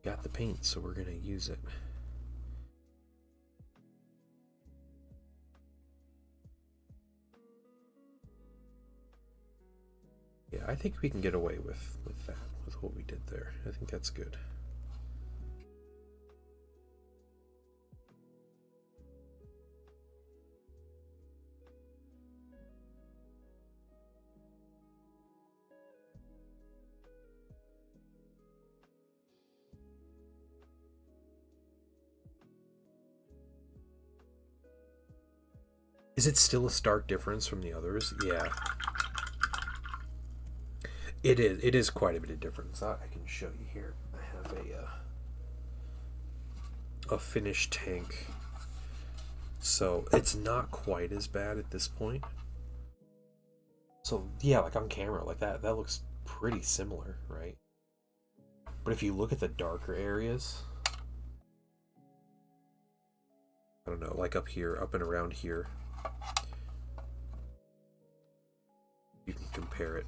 Got the paint, so we're gonna use it. Yeah, I think we can get away with that, with what we did there. I think that's good. Is it still a stark difference from the others? Yeah. It is. It is quite a bit of difference. I can show you here. I have a finished tank, so it's not quite as bad at this point. So yeah, like on camera, like that looks pretty similar, right? But if you look at the darker areas, I don't know, like up here, up and around here, you can compare it.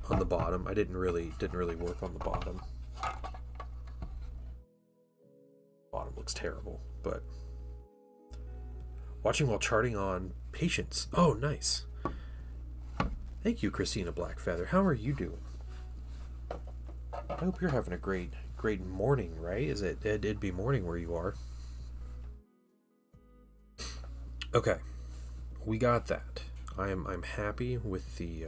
On the bottom, I didn't really work on the bottom. Bottom looks terrible, but watching while charting on patience. Oh, nice. Thank you, Christina Blackfeather. How are you doing? I hope you're having a great morning, right? It'd be morning where you are. Okay, we got that. I'm happy with the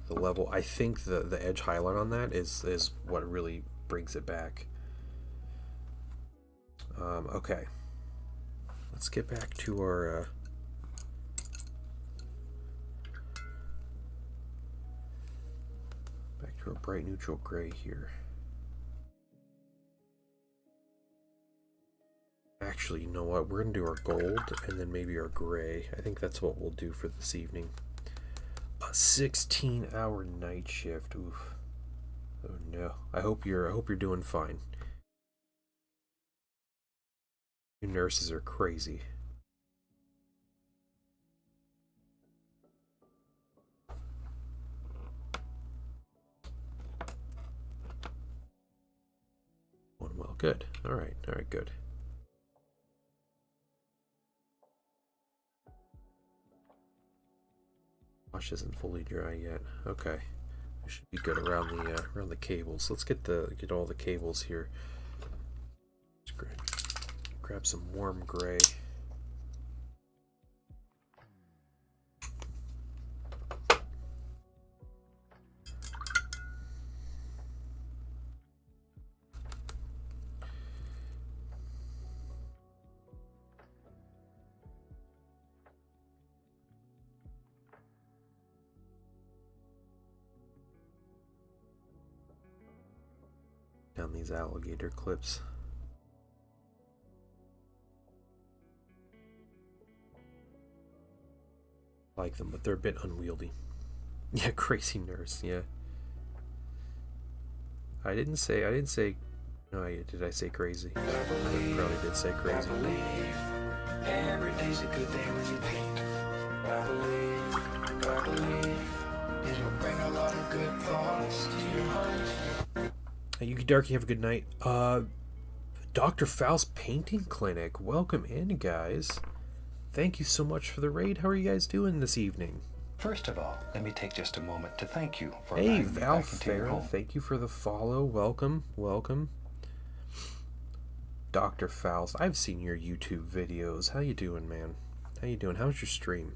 level. I think the edge highlight on that is what really brings it back. Okay, let's get back to our bright neutral gray here. Actually, you know what? We're gonna do our gold and then maybe our gray. I think that's what we'll do for this evening. A 16-hour night shift. Oof. Oh no. I hope you're doing fine. You nurses are crazy. Going well. Good. All right, good. Wash isn't fully dry yet. Okay, we should be good around the cables. Let's get all the cables here. Let's grab some warm gray. Down these alligator clips. I like them, but they're a bit unwieldy. Yeah, crazy nurse. Yeah. I didn't say. No, did I say crazy? I probably did say crazy. Every day's a good day when you paint. I believe it'll bring a lot of good thoughts to your mind. Yuki Darky, have a good night. Dr. Faust Painting Clinic, welcome in, guys. Thank you so much for the raid. How are you guys doing this evening? First of all, let me take just a moment to thank you for Hey, Val Farrell, thank you for the follow. Welcome. Dr. Faust, I've seen your YouTube videos. How you doing, man? How you doing? How's your stream?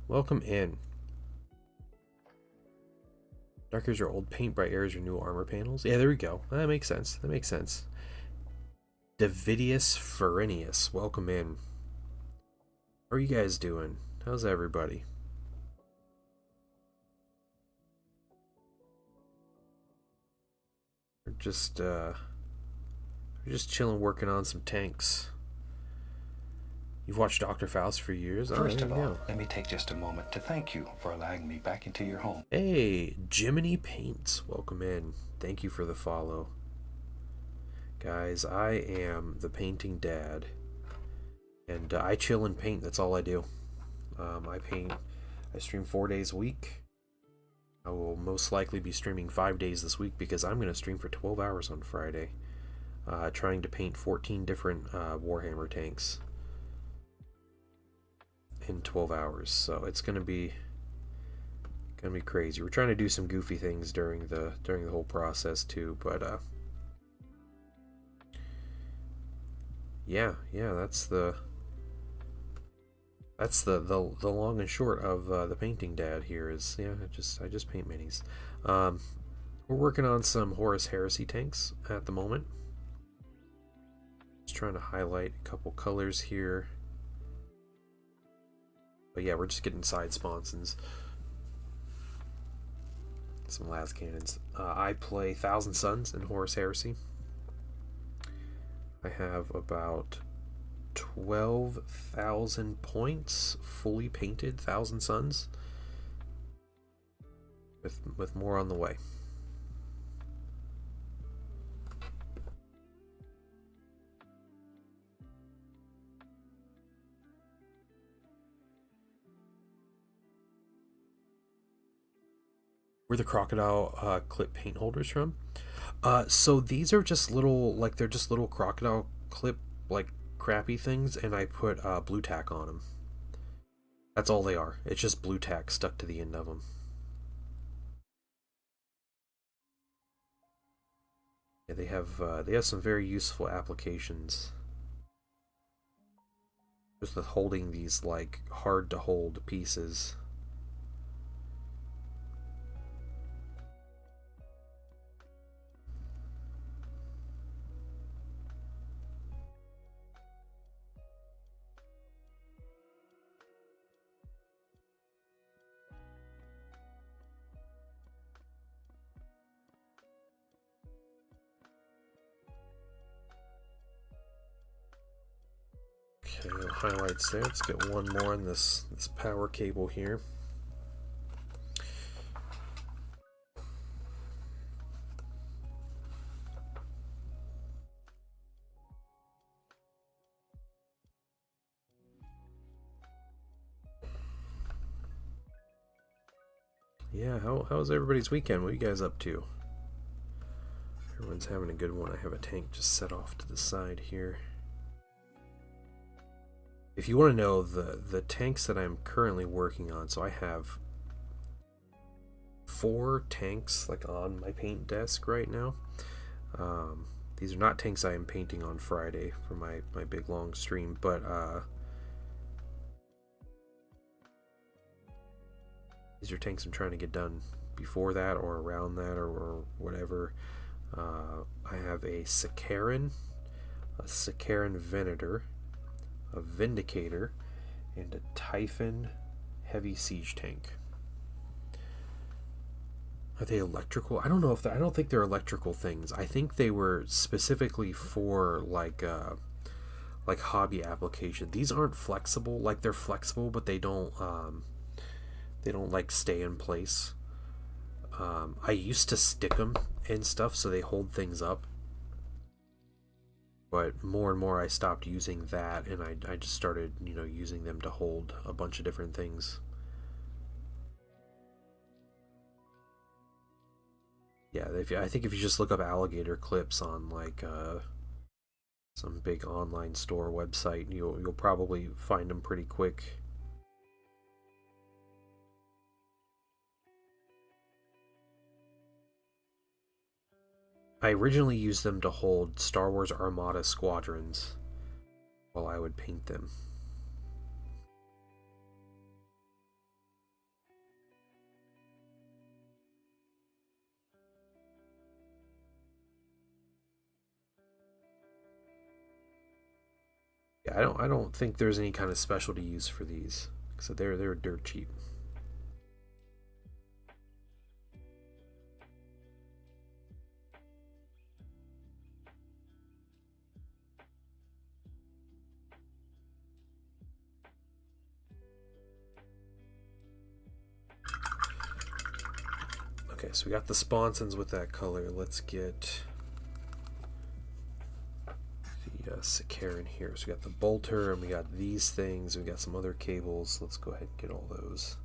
Welcome in. Dark is your old paint, bright air is your new armor panels. Yeah, there we go. That makes sense. Davidius Ferenius, welcome in. How are you guys doing? How's everybody? We're just chilling, working on some tanks. You've watched Dr. Faust for years? First of all, let me take just a moment to thank you for allowing me back into your home. Hey, Jiminy Paints, welcome in. Thank you for the follow. Guys, I am the painting dad. And I chill and paint. That's all I do. I paint. I stream 4 days a week. I will most likely be streaming 5 days this week because I'm going to stream for 12 hours on Friday, trying to paint 14 different Warhammer tanks in 12 hours. So it's going to be crazy. We're trying to do some goofy things during the whole process too, but yeah, that's the long and short of the painting dad here. Is I just paint minis. We're working on some Horus Heresy tanks at the moment. Just trying to highlight a couple colors here. But yeah, we're just getting side sponsons. Some las cannons. I play Thousand Suns in Horus Heresy. I have about 12,000 points, fully painted Thousand Suns, with more on the way. Where the crocodile clip paint holders from? So these are just little, like they're just little crocodile clip, like crappy things, and I put blue tack on them. That's all they are. It's just blue tack stuck to the end of them. Yeah, they have some very useful applications. Just with holding these like hard to hold pieces. Okay, no highlights there. Let's get one more on this power cable here. Yeah, how's everybody's weekend? What are you guys up to? Everyone's having a good one. I have a tank just set off to the side here. If you want to know the tanks that I'm currently working on, so I have 4 tanks like on my paint desk right now. These are not tanks I am painting on Friday for my big long stream, but these are tanks I'm trying to get done before that or around that or whatever. I have a Sicaran Venator, a Vindicator, and a Typhon heavy siege tank. Are they electrical? I don't know if I don't think they're electrical things. I think they were specifically for like hobby application. These aren't flexible. Like they're flexible, but they don't like stay in place. I used to stick them and stuff so they hold things up, but more and more I stopped using that, and I just started using them to hold a bunch of different things. Yeah, I think if you just look up alligator clips on like some big online store website, you'll probably find them pretty quick. I originally used them to hold Star Wars Armada squadrons while I would paint them. Yeah, I don't think there's any kind of specialty use for these, so they're dirt cheap. Okay, so we got the sponsons with that color. Let's get Sicaran here. So we got the bolter, and we got these things. We got some other cables. Let's go ahead and get all those.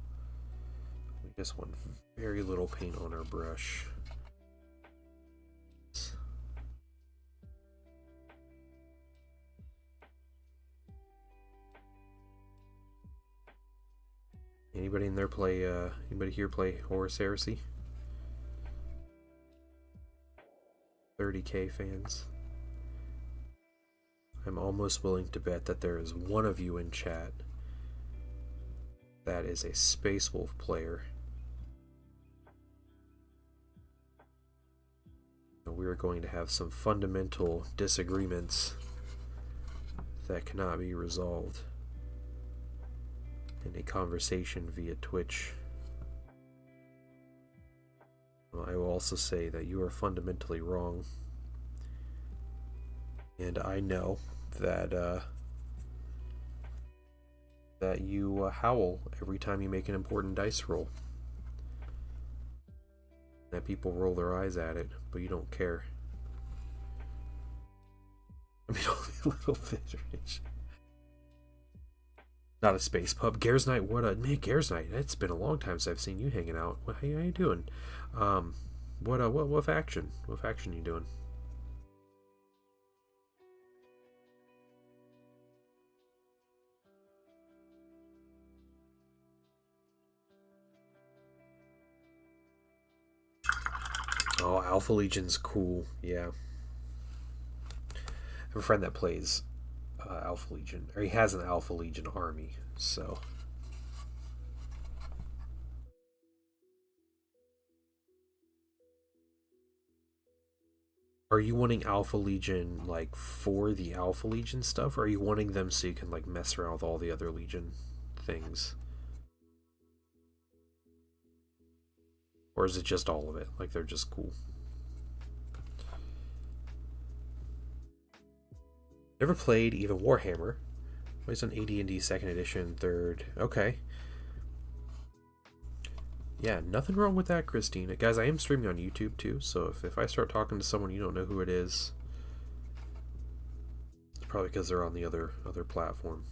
We just want very little paint on our brush. Anybody in there play, anybody here play Horus Heresy? 30k fans. I'm almost willing to bet that there is one of you in chat that is a Space Wolf player. We are going to have some fundamental disagreements that cannot be resolved in a conversation via Twitch. I will also say that you are fundamentally wrong, and I know that that you howl every time you make an important dice roll, that people roll their eyes at it, but you don't care. I mean, only a little bit. Not a space pub. Gares Night, what a man, Gares Night. It's been a long time since I've seen you hanging out. How you doing? What faction? What faction you doing? Oh, Alpha Legion's cool. Yeah. I have a friend that plays Alpha Legion, or he has an Alpha Legion army, so. Are you wanting Alpha Legion like for the Alpha Legion stuff, or are you wanting them so you can like mess around with all the other Legion things? Or is it just all of it? Like they're just cool. Never played even Warhammer. Plays on AD&D 2nd edition, 3rd. Okay. Yeah, nothing wrong with that, Christina. Guys, I am streaming on YouTube too, so if I start talking to someone you don't know who it is, it's probably because they're on the other platform.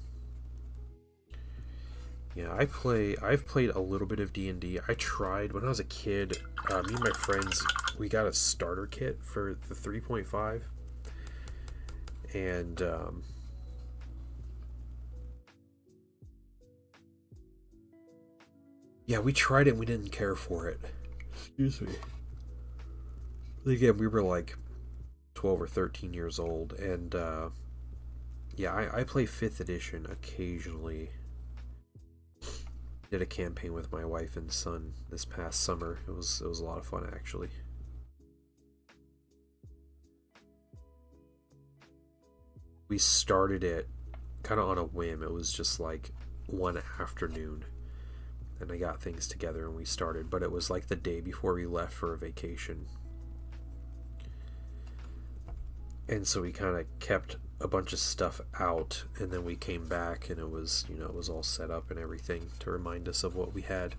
Yeah, I've played a little bit of D&D. I tried when I was a kid. Me and my friends, we got a starter kit for the 3.5, and yeah, we tried it and we didn't care for it. Excuse me. Again, we were like 12 or 13 years old, and yeah, I play 5th edition occasionally. Did a campaign with my wife and son this past summer. It was a lot of fun, actually. We started it kind of on a whim. It was just like one afternoon, and I got things together and we started, but it was like the day before we left for a vacation. And so we kind of kept a bunch of stuff out, and then we came back and it was, you know, it was all set up and everything to remind us of what we had.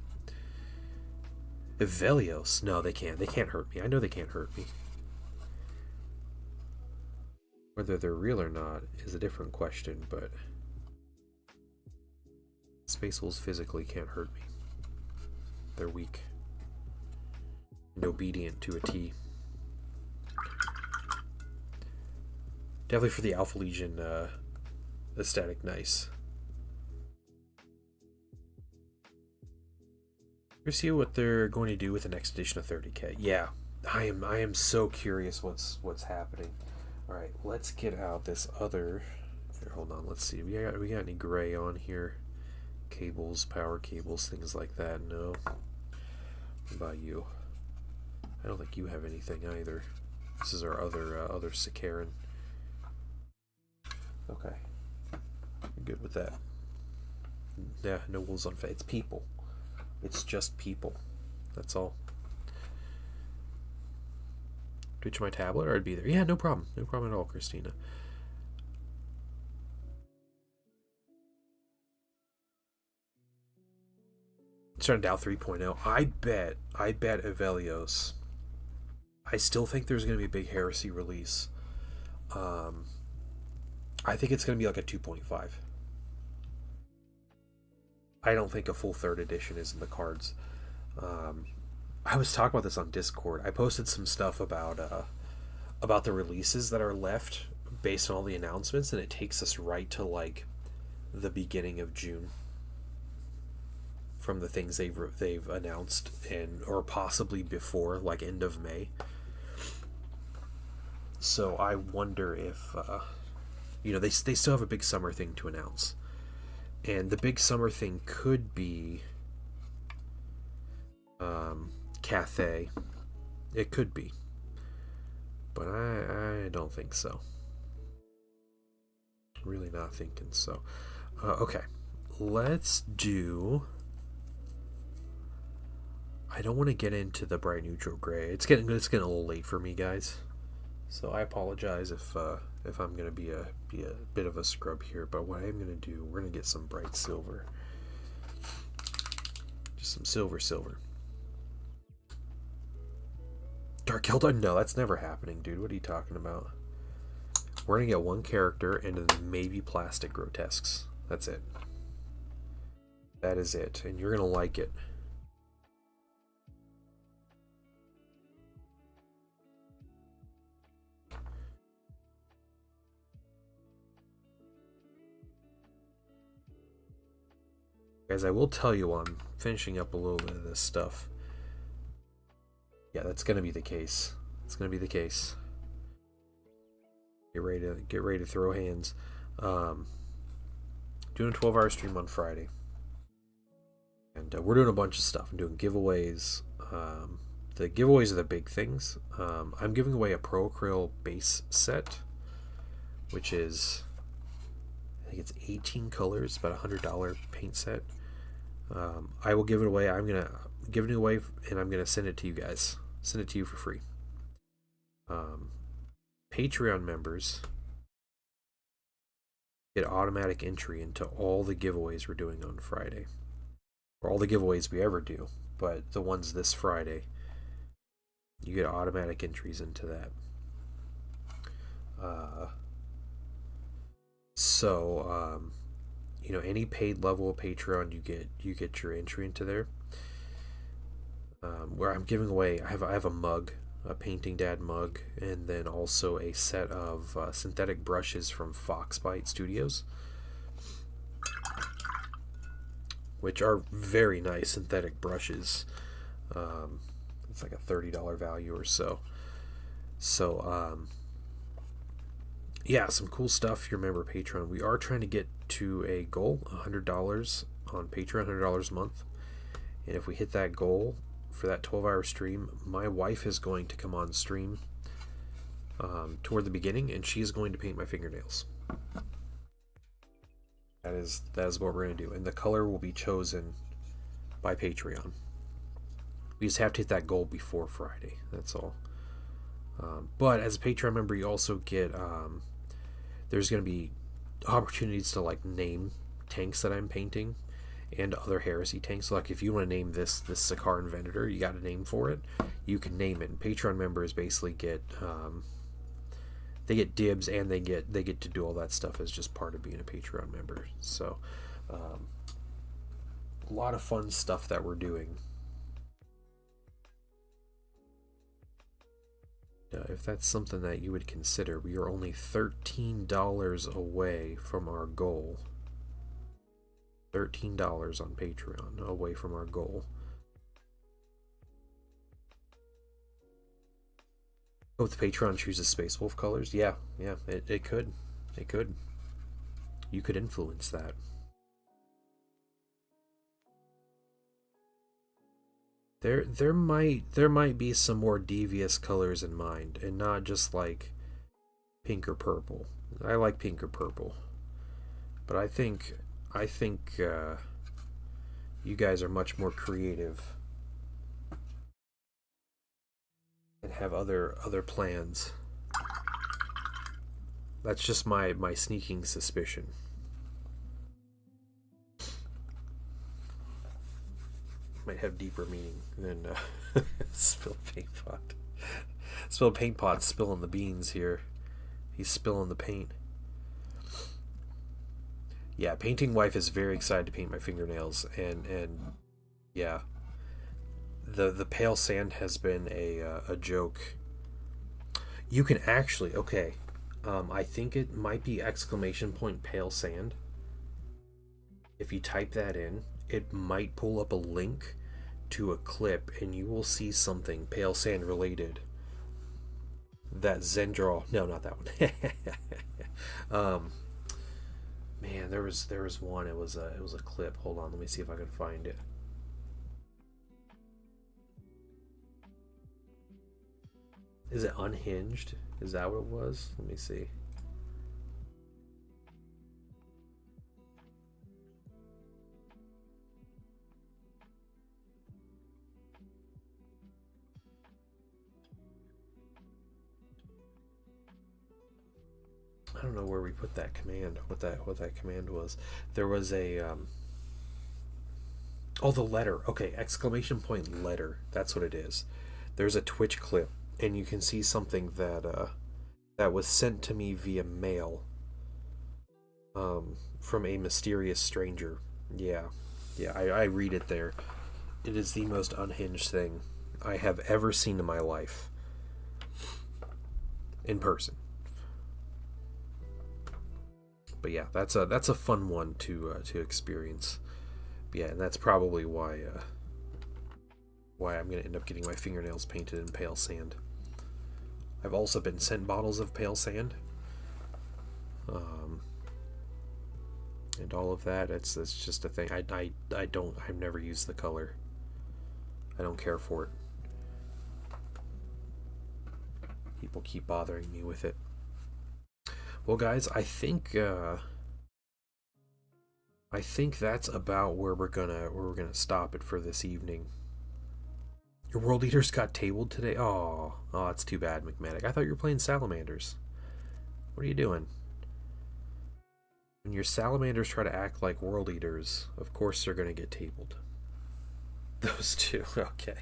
Evelios, no, they can't hurt me. I know they can't hurt me. Whether they're real or not is a different question, but Space Wolves physically can't hurt me. They're weak and obedient to a T. Definitely for the Alpha Legion aesthetic, nice. We'll see what they're going to do with the next edition of 30k. Yeah, I am so curious what's happening. All right, let's get out this other. Here, hold on. Let's see. We got any gray on here? Cables, power cables, things like that. No. What about you? I don't think you have anything either. This is our other Sicaran. Okay, you're good with that. Yeah, no wolves on face. It's people. It's just people. That's all. Twitch my tablet, or I'd be there. Yeah, no problem. No problem at all, Christina. Starting Dow 3.0. I bet Evelios. I still think there's going to be a big Heresy release. I think it's going to be like a 2.5. I don't think a full third edition is in the cards. I was talking about this on Discord. I posted some stuff about the releases that are left based on all the announcements, and it takes us right to like the beginning of June from the things they've announced, and or possibly before like end of May. So I wonder if they still have a big summer thing to announce, and the big summer thing could be Cathay. It could be, but I don't think so. Really not thinking so. Okay, let's do. I don't want to get into the bright neutral gray. It's getting a little late for me, guys. So I apologize if I'm gonna be a bit of a scrub here. But what I'm gonna do, we're gonna get some bright silver, just some silver. Dark Eldar? No, that's never happening, dude. What are you talking about? We're gonna get one character and then maybe plastic grotesques. That's it. That is it, and you're gonna like it. Guys, I will tell you, I'm finishing up a little bit of this stuff. Yeah, that's gonna be the case. It's gonna be the case. Get ready to throw hands. Doing a 12-hour stream on Friday, and we're doing a bunch of stuff. I'm doing giveaways. The giveaways are the big things. I'm giving away a Pro Acryl base set, which is, I think it's 18 colors, about $100 paint set. I will give it away. I'm gonna give it away, and I'm gonna send it to you guys. Send it to you for free. Patreon members get automatic entry into all the giveaways we're doing on Friday, or all the giveaways we ever do. But the ones this Friday, you get automatic entries into that. Any paid level of Patreon, you get your entry into there. Where I'm giving away, I have a mug, a Painting Dad mug, and then also a set of synthetic brushes from Foxbite Studios, which are very nice synthetic brushes. It's like a $30 value or so. Yeah, some cool stuff. If you remember Patreon, we are trying to get to a goal, $100 on Patreon, $100 a month. And if we hit that goal for that 12-hour stream, my wife is going to come on stream toward the beginning, and she's going to paint my fingernails. That is what we're going to do, and the color will be chosen by Patreon. We just have to hit that goal before Friday. That's all. But as a Patreon member, you also get there's going to be opportunities to like name tanks that I'm painting and other Heresy tanks. So, like, if you want to name this Sakaar Inventor, you got a name for it, you can name it. And Patreon members basically get they get dibs, and they get to do all that stuff as just part of being a Patreon member. So a lot of fun stuff that we're doing. If that's something that you would consider, we are only $13 away from our goal. $13 on Patreon away from our goal. Oh, if Patreon chooses Space Wolf colors, yeah, it could. It could. You could influence that. There might be some more devious colors in mind, and not just like pink or purple. I like pink or purple, but I think you guys are much more creative and have other plans. That's just my sneaking suspicion. Might have deeper meaning than spilled paint pot. Spilled paint pot spilling the beans here. He's spilling the paint. Yeah, Painting Wife is very excited to paint my fingernails, and yeah, the pale sand has been a joke. You can actually, okay, I think it might be exclamation point pale sand. If you type that in, it might pull up a link to a clip, and you will see something pale sand related. That Zendraw, no, not that one. Man, there was one. It was a clip. Hold on, let me see if I can find it. Is it Unhinged? Is that what it was? Let me see. I don't know where we put that command. What that command was. There was a oh, the letter. Okay, exclamation point letter. That's what it is. There's a Twitch clip, and you can see something that that was sent to me via mail. From a mysterious stranger. Yeah, yeah. I read it there. It is the most unhinged thing I have ever seen in my life. In person. But yeah, that's a fun one to experience. But yeah, and that's probably why I'm gonna end up getting my fingernails painted in pale sand. I've also been sent bottles of pale sand, and all of that. It's just a thing. I've never used the color. I don't care for it. People keep bothering me with it. Well, guys, I think that's about where we're gonna stop it for this evening. Your World Eaters got tabled today. Oh, that's too bad, McMedic. I thought you were playing Salamanders. What are you doing? When your Salamanders try to act like World Eaters, of course they're gonna get tabled. Those two, okay.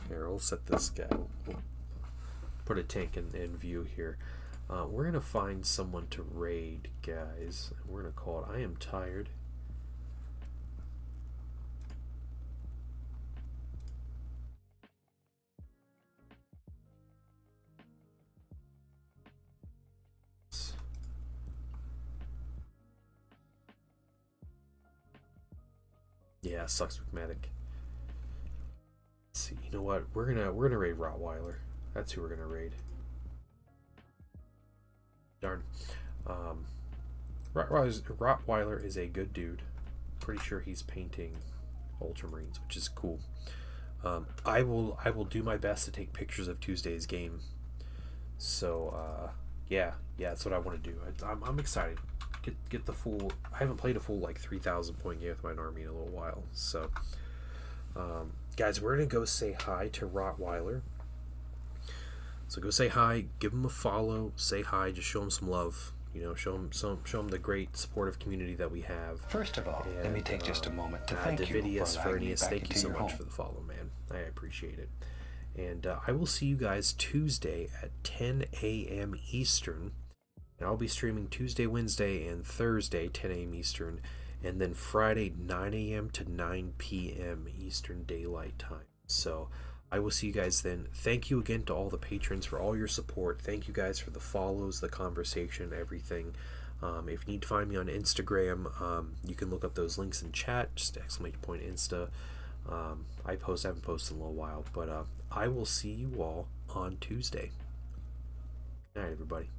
Here, we'll set this guy. We'll put a tank in view here. We're gonna find someone to raid, guys. We're gonna call it I Am Tired. Yeah, sucks McMedic. Let's see, you know what? We're gonna raid Rottweiler. That's who we're gonna raid. Darn. Rottweiler is a good dude. Pretty sure he's painting Ultramarines, which is cool. I will do my best to take pictures of Tuesday's game. So yeah, that's what I want to do. I'm excited. Get the full. I haven't played a full like 3,000 point game with my army in a little while. So guys, we're gonna go say hi to Rottweiler. So go say hi, give him a follow, say hi, just show him some love. You know, show him the great supportive community that we have. First of all, let me take just a moment to thank you Davidius, for allowing me Fernius, back thank you into so your much home. for the follow, man. I appreciate it. And I will see you guys Tuesday at 10 a.m. Eastern. And I'll be streaming Tuesday, Wednesday, and Thursday, 10 a.m. Eastern. And then Friday, 9 a.m. to 9 p.m. Eastern Daylight Time. So I will see you guys then. Thank you again to all the patrons for all your support. Thank you guys for the follows, the conversation, everything. If you need to find me on Instagram, you can look up those links in chat. Just exclamation point Insta. I haven't posted in a little while, but I will see you all on Tuesday. All right, everybody.